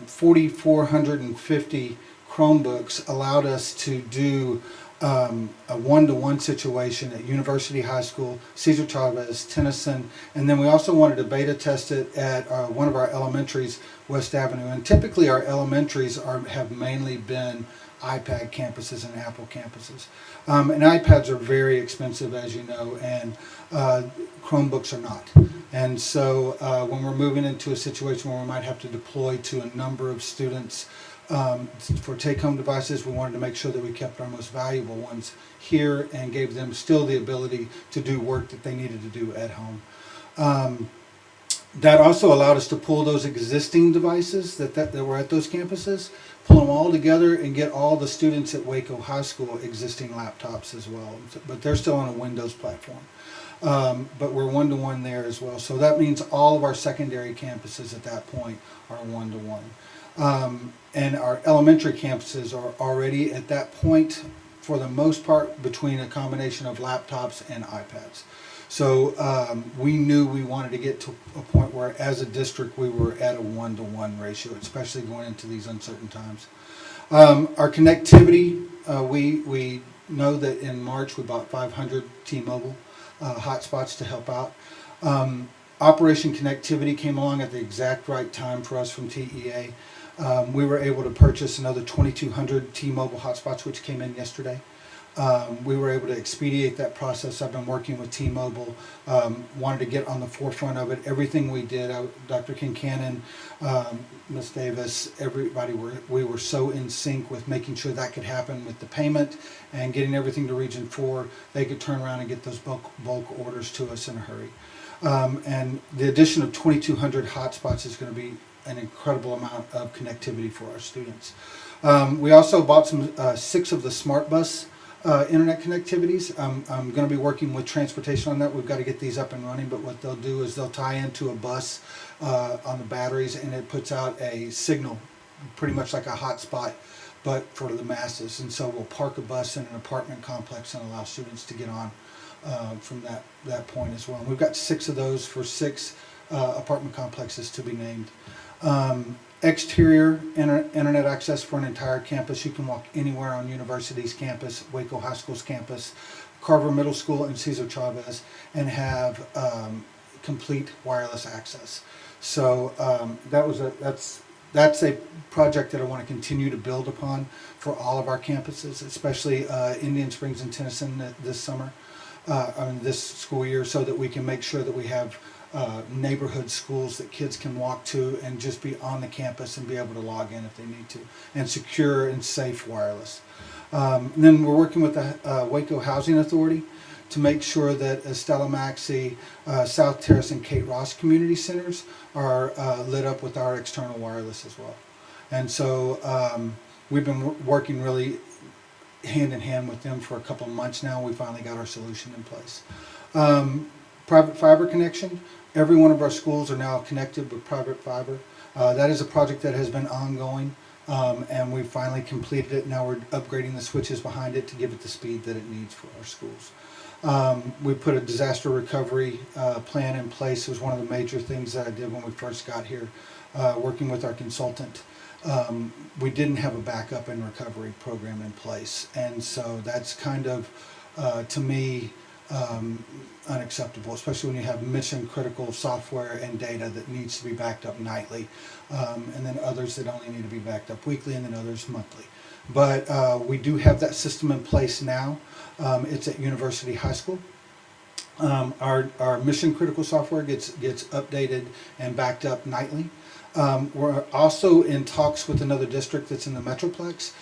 Speaker 10: 4,450 Chromebooks allowed us to do a one-to-one situation at University High School, Cesar Chavez, Tennyson, and then we also wanted to beta test it at one of our elementaries, West Avenue. And typically our elementaries have mainly been iPad campuses and Apple campuses. And iPads are very expensive, as you know, and Chromebooks are not. And so when we're moving into a situation where we might have to deploy to a number of students for take-home devices, we wanted to make sure that we kept our most valuable ones here and gave them still the ability to do work that they needed to do at home. That also allowed us to pull those existing devices that were at those campuses, pull them all together and get all the students at Waco High School existing laptops as well. But they're still on a Windows platform. But we're one-to-one there as well. So that means all of our secondary campuses at that point are one-to-one. And our elementary campuses are already at that point, for the most part, between a combination of laptops and iPads. So we knew we wanted to get to a point where, as a district, we were at a one-to-one ratio, especially going into these uncertain times. Our connectivity, we know that in March we bought 500 T-Mobile hotspots to help out. Operation Connectivity came along at the exact right time for us from TEA. We were able to purchase another 2,200 T-Mobile hotspots, which came in yesterday. We were able to expedite that process. I've been working with T-Mobile, wanted to get on the forefront of it. Everything we did, Dr. Kincannon, Ms. Davis, everybody, we were so in sync with making sure that could happen with the payment and getting everything to Region 4. They could turn around and get those bulk orders to us in a hurry. And the addition of 2,200 hotspots is going to be an incredible amount of connectivity for our students. We also bought 6 of the Smart Bus internet connectivities. I'm going to be working with transportation on that. We've got to get these up and running, but what they'll do is they'll tie into a bus on the batteries, and it puts out a signal, pretty much like a hotspot, but for the masses. And so we'll park a bus in an apartment complex and allow students to get on from that point as well. And we've got 6 of those for 6 apartment complexes to be named. Exterior internet access for an entire campus. You can walk anywhere on University's campus, Waco High School's campus, Carver Middle School, and Cesar Chavez, and have complete wireless access. So that's that's a project that I want to continue to build upon for all of our campuses, especially Indian Springs and Tennyson this summer, this school year, so that we can make sure that we have neighborhood schools that kids can walk to and just be on the campus and be able to log in if they need to, and secure and safe wireless. And then we're working with the Waco Housing Authority to make sure that Estella Maxey, South Terrace, and Kate Ross community centers are lit up with our external wireless as well. And so we've been working really hand in hand with them for a couple of months now. We finally got our solution in place. Private fiber connection. Every one of our schools are now connected with private fiber. That is a project that has been ongoing, and we finally completed it. Now we're upgrading the switches behind it to give it the speed that it needs for our schools. We put a disaster recovery plan in place. It was one of the major things that I did when we first got here, working with our consultant. We didn't have a backup and recovery program in place, and so that's kind of, to me, unacceptable, especially when you have mission critical software and data that needs to be backed up nightly, and then others that only need to be backed up weekly, and then others monthly. But we do have that system in place now. It's at University High School. Our mission critical software gets updated and backed up nightly. We're also in talks with another district that's in the Metroplex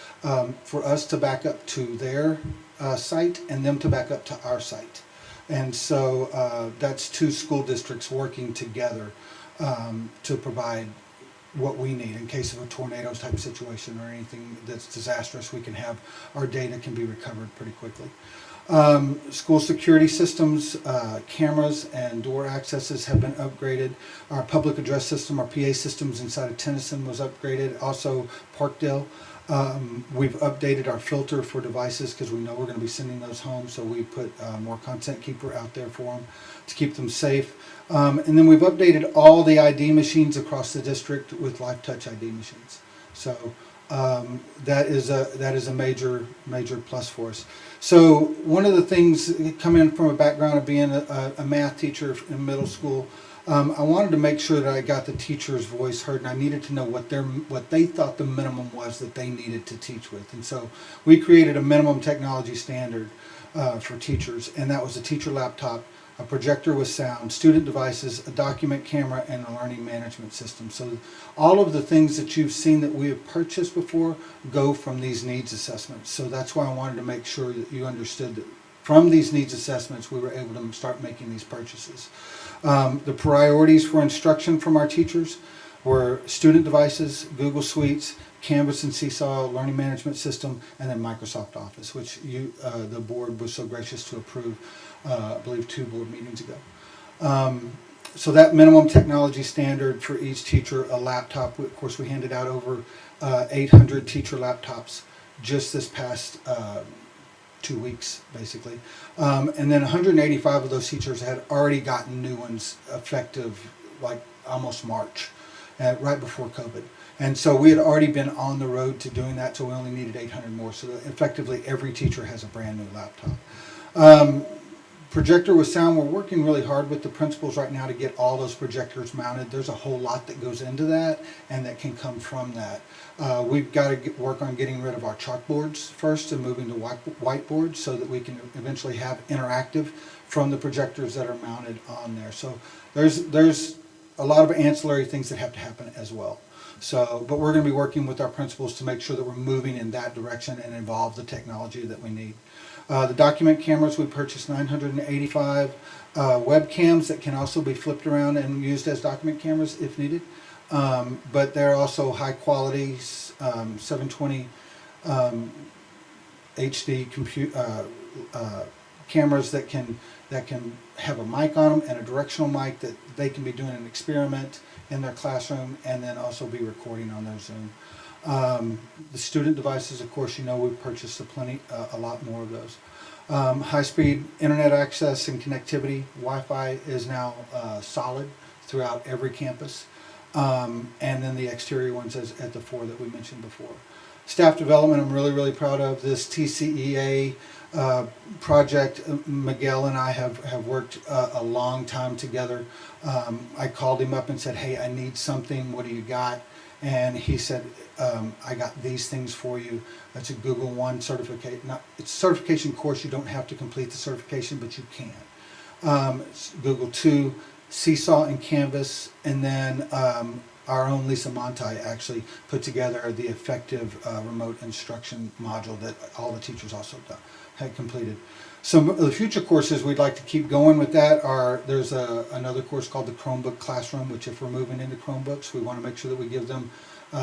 Speaker 10: for us to back up to their site and them to back up to our site. And so that's two school districts working together to provide what we need in case of a tornado type situation or anything that's disastrous. We can have our data can be recovered pretty quickly. School security systems, cameras and door accesses have been upgraded. Our public address system, our PA systems inside of Tennyson was upgraded. Also Parkdale. We've updated our filter for devices because we know we're going to be sending those home, so we put more content keeper out there for them to keep them safe. And then we've updated all the ID machines across the district with Live Touch ID machines. So that is a major plus for us. So one of the things, coming from a background of being a math teacher in middle school, I wanted to make sure that I got the teacher's voice heard, and I needed to know what they thought the minimum was that they needed to teach with. And so we created a minimum technology standard for teachers, and that was a teacher laptop, a projector with sound, student devices, a document camera, and a learning management system. So all of the things that you've seen that we have purchased before go from these needs assessments. So that's why I wanted to make sure that you understood that from these needs assessments we were able to start making these purchases. The priorities for instruction from our teachers were student devices, Google Suites, Canvas and Seesaw learning management system, and then Microsoft Office, which the board was so gracious to approve, I believe 2 board meetings ago. So that minimum technology standard for each teacher, a laptop. Of course, we handed out over 800 teacher laptops just this past 2 weeks, basically. And then 185 of those teachers had already gotten new ones effective like almost March, right before COVID. And so we had already been on the road to doing that, so we only needed 800 more. So effectively every teacher has a brand new laptop. Projector with sound, we're working really hard with the principals right now to get all those projectors mounted. There's a whole lot that goes into that and that can come from that. We've got to work on getting rid of our chalkboards first and moving to whiteboards so that we can eventually have interactive from the projectors that are mounted on there. So there's a lot of ancillary things that have to happen as well. So, but we're going to be working with our principals to make sure that we're moving in that direction and involve the technology that we need. The document cameras, we purchased 985 webcams that can also be flipped around and used as document cameras if needed. But they're also high quality 720 HD cameras that can have a mic on them and a directional mic that they can be doing an experiment in their classroom and then also be recording on their Zoom. The student devices, of course, we've purchased a lot more of those. High-speed internet access and connectivity. Wi-Fi is now solid throughout every campus. And then the exterior ones at the 4 that we mentioned before. Staff development, I'm really, really proud of this TCEA project. Miguel and I have worked a long time together. I called him up and said, hey, I need something. What do you got? And he said, I got these things for you. It's a Google One certificate. It's a certification course. You don't have to complete the certification, but you can. Google 2, Seesaw and Canvas, and then our own Lisa Monti actually put together the effective remote instruction module that all the teachers also had completed. Some of the future courses we'd like to keep going with that are, there's another course called the Chromebook Classroom, which if we're moving into Chromebooks, we want to make sure that we give them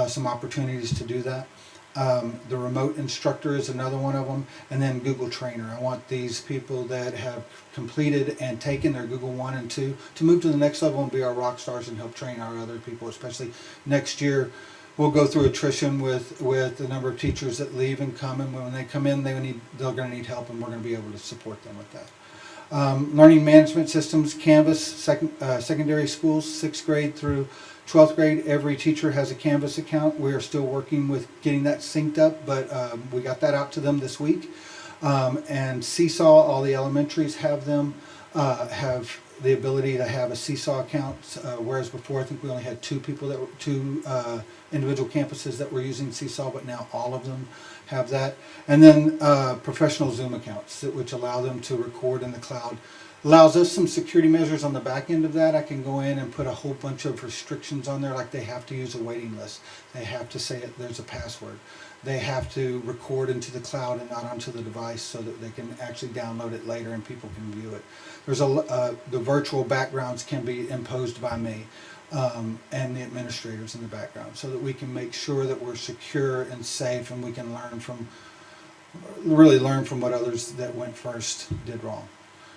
Speaker 10: some opportunities to do that. The remote instructor is another one of them, and then Google Trainer. I want these people that have completed and taken their Google 1 and 2 to move to the next level and be our rock stars and help train our other people, especially next year. We'll go through attrition with the number of teachers that leave and come, and when they come in, they're going to need help, and we're going to be able to support them with that. Learning management systems, Canvas, secondary schools, 6th grade through 12th grade, every teacher has a Canvas account. We are still working with getting that synced up, but we got that out to them this week. And Seesaw, all the elementaries have them, have the ability to have a Seesaw account, whereas before I think we only had two individual campuses that were using Seesaw, but now all of them have that. And then professional Zoom accounts, which allow them to record in the cloud. Allows us some security measures on the back end of that. I can go in and put a whole bunch of restrictions on there, like they have to use a waiting list. They have to say there's a password. They have to record into the cloud and not onto the device so that they can actually download it later and people can view it. There's the virtual backgrounds can be imposed by me and the administrators in the background so that we can make sure that we're secure and safe and we can really learn from what others that went first did wrong.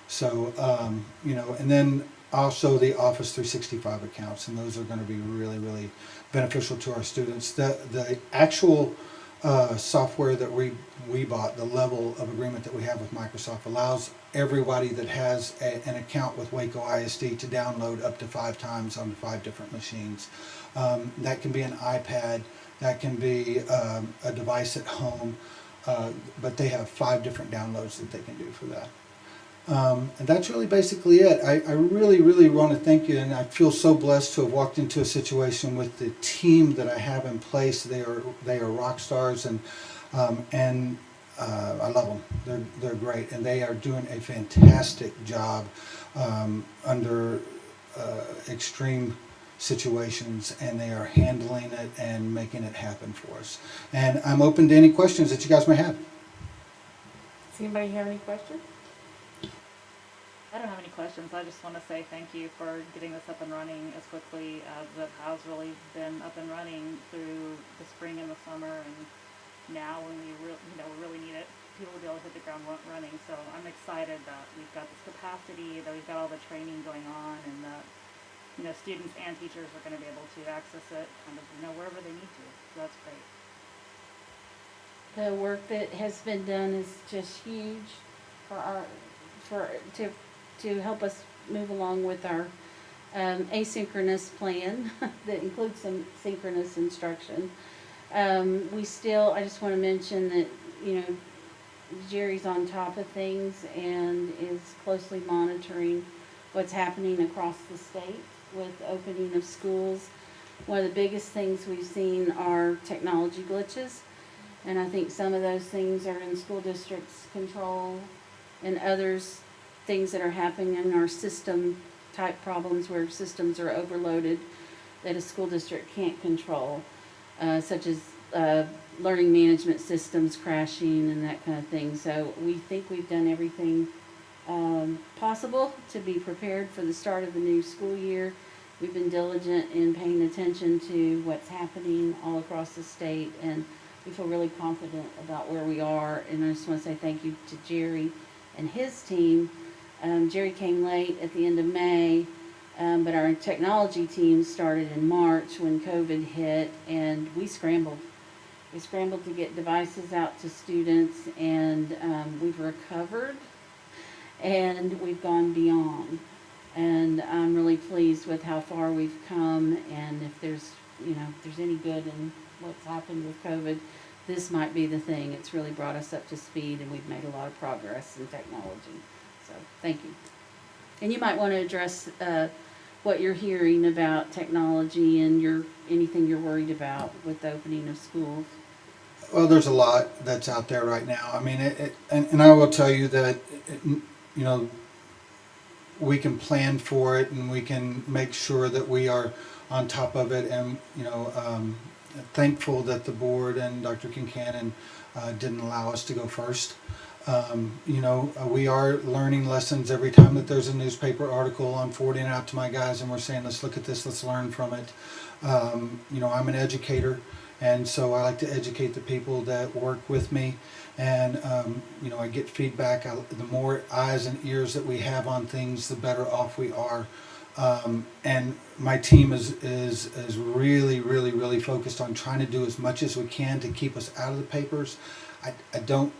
Speaker 10: So, and then also the Office 365 accounts, and those are going to be really, really beneficial to our students. The actual software that we bought, the level of agreement that we have with Microsoft, allows everybody that has an account with Waco ISD to download up to 5 times on 5 different machines. That can be an iPad, that can be a device at home, but they have 5 different downloads that they can do for that. And that's really basically it. I really, really want to thank you, and I feel so blessed to have walked into a situation with the team that I have in place. They are rock stars, and I love them. They're great, and they are doing a fantastic job under extreme situations, and they are handling it and making it happen for us. And I'm open to any questions that you guys may have.
Speaker 1: Does anybody have any questions?
Speaker 8: I don't have any questions. I just want to say thank you for getting this up and running as quickly as it has really been up and running through the spring and the summer, and now when we really need it, people will be able to hit the ground running. So I'm excited that we've got this capacity, that we've got all the training going on, and that students and teachers are going to be able to access it kind of wherever they need to. So that's great.
Speaker 3: The work that has been done is just huge to help us move along with our asynchronous plan that includes some synchronous instruction. I just want to mention that, Jerry's on top of things and is closely monitoring what's happening across the state with opening of schools. One of the biggest things we've seen are technology glitches, and I think some of those things are in school districts' control, and others things that are happening in our system type problems where systems are overloaded that a school district can't control, such as learning management systems crashing and that kind of thing. So we think we've done everything possible to be prepared for the start of the new school year. We've been diligent in paying attention to what's happening all across the state, and we feel really confident about where we are. And I just want to say thank you to Jerry and his team. Jerry came late at the end of May, but our technology team started in March when COVID hit, and we scrambled. We scrambled to get devices out to students, and we've recovered, and we've gone beyond. And I'm really pleased with how far we've come, and if there's any good in what's happened with COVID, this might be the thing. It's really brought us up to speed, and we've made a lot of progress in technology. So, thank you. And you might want to address what you're hearing about technology and anything you're worried about with the opening of schools.
Speaker 10: Well, there's a lot that's out there right now. I mean, and I will tell you that, you know, we can plan for it and we can make sure that we are on top of it. And, you know, thankful that the board and Dr. Kincannon didn't allow us to go first. You know, we are learning lessons every time that there's a newspaper article. I'm forwarding it out to my guys and we're saying, let's look at this, let's learn from it. You know, I'm an educator, and so I like to educate the people that work with me. And, you know, I get feedback. The more eyes and ears that we have on things, the better off we are. And my team is really, really, really focused on trying to do as much as we can to keep us out of the papers. I don't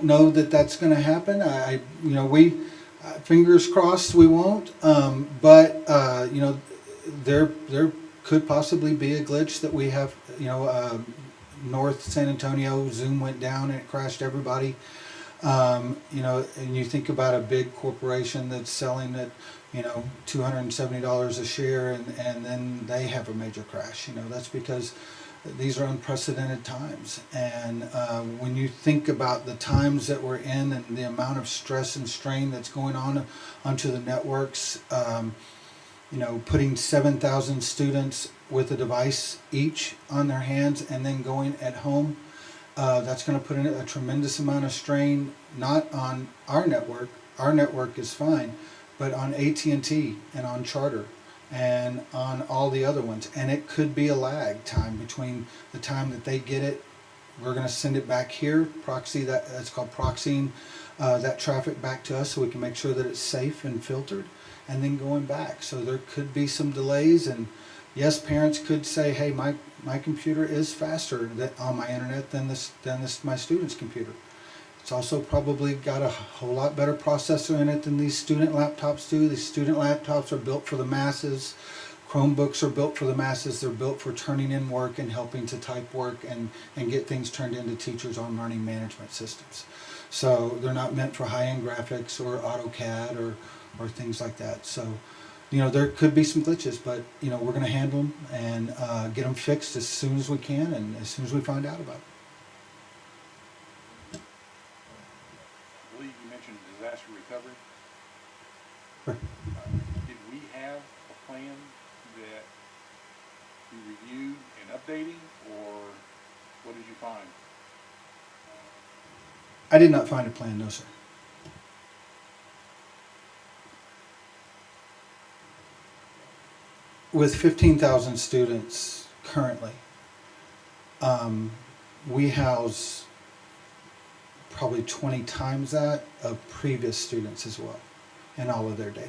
Speaker 10: know that that's going to happen. You know, fingers crossed we won't. But you know, there could possibly be a glitch that we have. You know, North San Antonio, Zoom went down and it crashed everybody. You know, and you think about a big corporation that's selling at, you know, $270 a share, and then they have a major crash. You know, that's because these are unprecedented times. And when you think about the times that we're in and the amount of stress and strain that's going on onto the networks, you know, putting 7,000 students with a device each on their hands and then going at home, that's going to put in a tremendous amount of strain, not on our network. Our network is fine, but on AT&T and on Charter and on all the other ones. And it could be a lag time between the time that they get it. We're going to send it back here, that's called proxying that traffic back to us so we can make sure that it's safe and filtered, and then going back. So there could be some delays, and yes, parents could say, hey, my computer is faster on my internet than my student's computer. It's also probably got a whole lot better processor in it than these student laptops do. These student laptops are built for the masses. Chromebooks are built for the masses. They're built for turning in work and helping to type work and get things turned into teachers on learning management systems. So they're not meant for high-end graphics or AutoCAD or things like that. So, you know, there could be some glitches, but, you know, we're going to handle them and get them fixed as soon as we can and as soon as we find out about it.
Speaker 5: I believe you mentioned disaster recovery.
Speaker 10: Sure.
Speaker 5: Did we have a plan that you reviewed and updating, or what did you find?
Speaker 10: I did not find a plan, no, sir. With 15,000 students currently, we house probably 20 times that of previous students as well, and all of their data.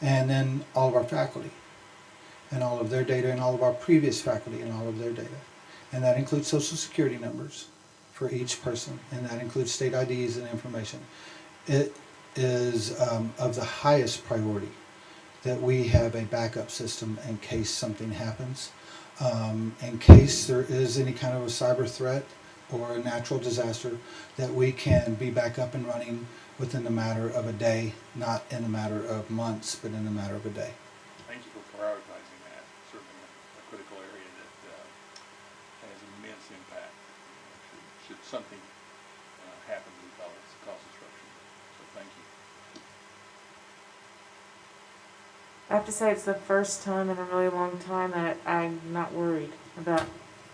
Speaker 10: And then all of our faculty, and all of their data, and all of our previous faculty, and all of their data. And that includes social security numbers for each person, and that includes state IDs and information. It is of the highest priority that we have a backup system in case something happens, in case there is any kind of a cyber threat or a natural disaster, that we can be back up and running within a matter of a day, not in a matter of months, but in a matter of a day.
Speaker 5: Thank you for prioritizing that. Certainly a critical area that has immense impact. Should something happen, we call it cause disruption. So thank you.
Speaker 1: I have to say it's the first time in a really long time that I'm not worried about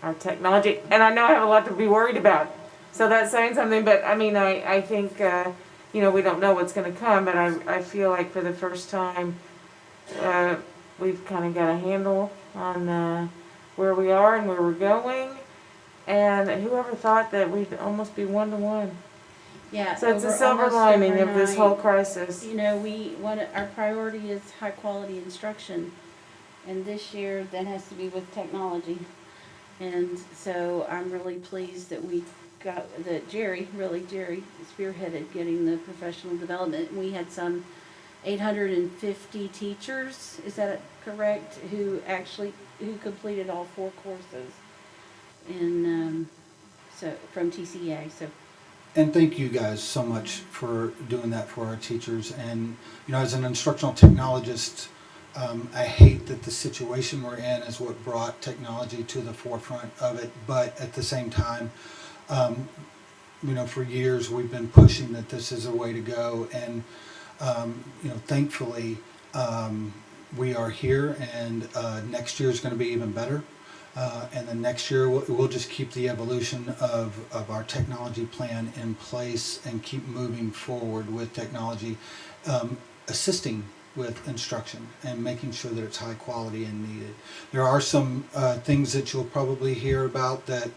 Speaker 1: our technology. And I know I have a lot to be worried about. So that's saying something, but I mean, I think, you know, we don't know what's going to come, but I feel like for the first time, we've kind of got a handle on where we are and where we're going. And whoever thought that we'd almost be 1-to-1.
Speaker 3: Yeah.
Speaker 1: So it's a
Speaker 3: over
Speaker 1: silver
Speaker 3: almost
Speaker 1: lining of this
Speaker 3: overnight.
Speaker 1: whole crisis.
Speaker 3: You know, our priority is high quality instruction, and this year that has to be with technology. And so I'm really pleased that Jerry spearheaded getting the professional development. We had some 850 teachers, is that correct, who completed all 4 courses. and so from TCA. So
Speaker 10: And thank you guys so much for doing that for our teachers. And, as an instructional technologist, I hate that the situation we're in is what brought technology to the forefront of it. But at the same time, for years we've been pushing that this is a way to go. And, thankfully, we are here, and next year is going to be even better. And then next year we'll just keep the evolution of our technology plan in place and keep moving forward with technology, assisting with instruction and making sure that it's high quality and needed. There are some things that you'll probably hear about that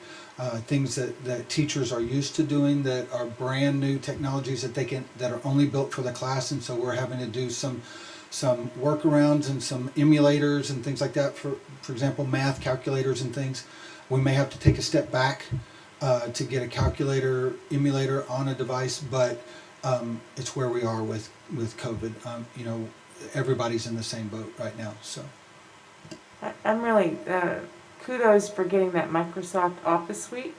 Speaker 10: things that teachers are used to doing that are brand new technologies that are only built for the class, and so we're having to do some workarounds and some emulators and things like that. For example, math calculators and things. We may have to take a step back to get a calculator emulator on a device, but it's where we are with COVID. Everybody's in the same boat right now. So
Speaker 1: I'm really kudos for getting that Microsoft Office suite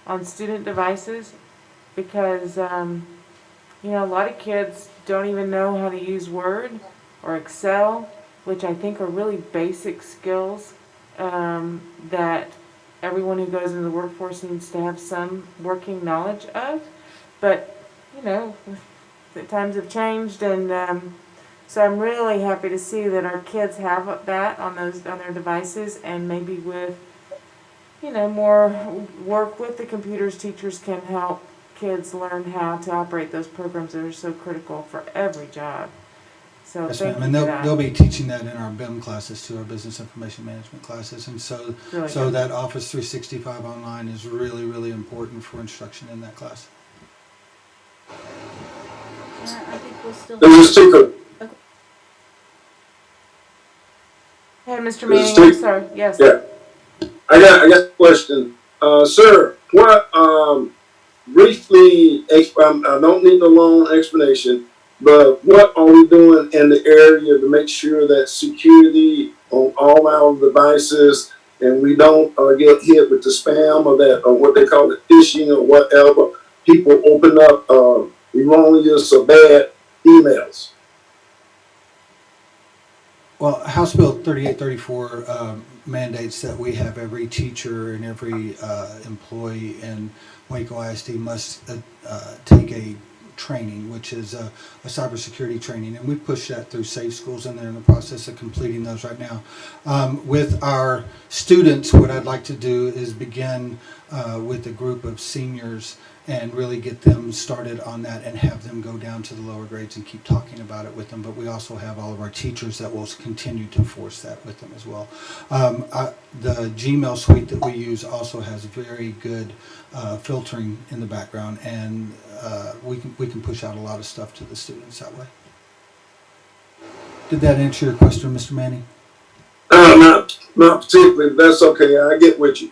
Speaker 1: on student devices, because a lot of kids don't even know how to use Word or Excel, which I think are really basic skills that everyone who goes into the workforce needs to have some working knowledge of. But the times have changed, and so I'm really happy to see that our kids have that on their devices, and maybe with more work with the computers, teachers can help kids learn how to operate those programs that are so critical for every job. So
Speaker 10: yes,
Speaker 1: thank
Speaker 10: ma'am.
Speaker 1: you
Speaker 10: And
Speaker 1: for that.
Speaker 10: they'll be teaching that in our BIM classes too, our business information management classes, and so
Speaker 1: Really good.
Speaker 10: that Office 365 online is really, really important for instruction in that class.
Speaker 3: I think we'll still.
Speaker 7: Mr. Speaker,
Speaker 1: Hey, Mr.
Speaker 7: Mr.
Speaker 1: Manning, I'm
Speaker 7: Speaker.
Speaker 1: sorry. Yes.
Speaker 7: Yeah, I got a question. Sir, what, briefly, I don't need a long explanation, but what are we doing in the area to make sure that security on all our devices and we don't get hit with the spam or what they call it, phishing or whatever? People open up erroneous or bad emails.
Speaker 10: Well, House Bill 3834 mandates that we have every teacher and every employee in Waco ISD must take a training, which is a cybersecurity training, and we push that through Safe Schools, and they're in the process of completing those right now. With our students, what I'd like to do is begin with a group of seniors and really get them started on that and have them go down to the lower grades and keep talking about it with them. But we also have all of our teachers that will continue to force that with them as well. The Gmail suite that we use also has very good filtering in the background, and we can push out a lot of stuff to the students that way. Did that answer your question, Mr. Manning?
Speaker 7: Not particularly. That's okay. I get with you.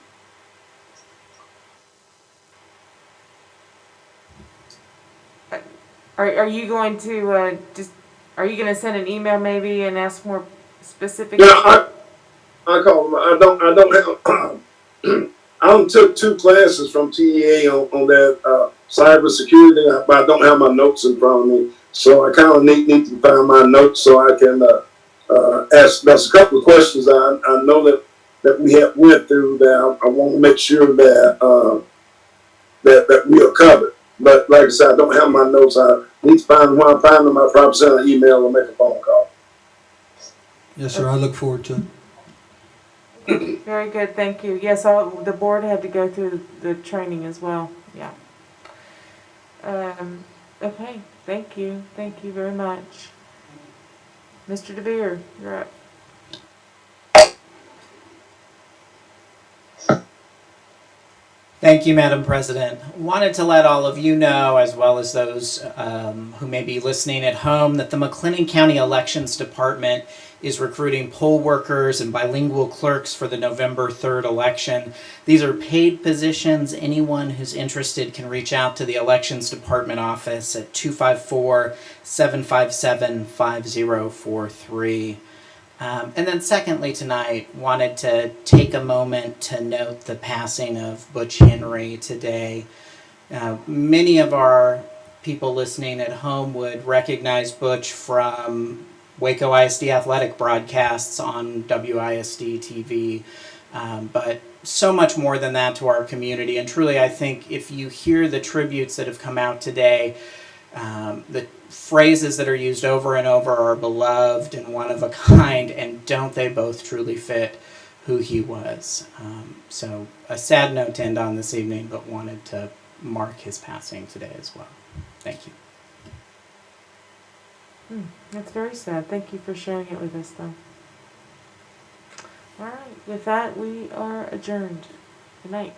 Speaker 1: Are you going to are you going to send an email maybe and ask more specific?
Speaker 7: Yeah, I call them. I don't have. I took 2 classes from TEA on that cybersecurity, but I don't have my notes in front of me. So I kind of need to find my notes so I can ask. There's a couple of questions I know that we have went through that I want to make sure that that we are covered. But like I said, I don't have my notes. I need to find them. When I find them, I'll probably send an email or make a phone call.
Speaker 10: Yes, sir. I look forward to it.
Speaker 1: Very good, thank you. Yes, the board had to go through the training as well. Yeah. Okay, thank you very much. Mr. DeVere, you're up.
Speaker 11: Thank you, Madam President. Wanted to let all of you know, as well as those who may be listening at home, that the McLennan County Elections Department is recruiting poll workers and bilingual clerks for the November 3rd election. These are paid positions. Anyone who's interested can reach out to the Elections Department office at 254-757-5043. And then secondly tonight, wanted to take a moment to note the passing of Butch Henry today. Many of our people listening at home would recognize Butch from Waco ISD athletic broadcasts on WISD TV, but so much more than that to our community. And truly, I think if you hear the tributes that have come out today, the phrases that are used over and over are beloved and one of a kind, and don't they both truly fit who he was? So a sad note to end on this evening, but wanted to mark his passing today as well. Thank you.
Speaker 1: That's very sad. Thank you for sharing it with us, though. All right. With that, we are adjourned. Good night.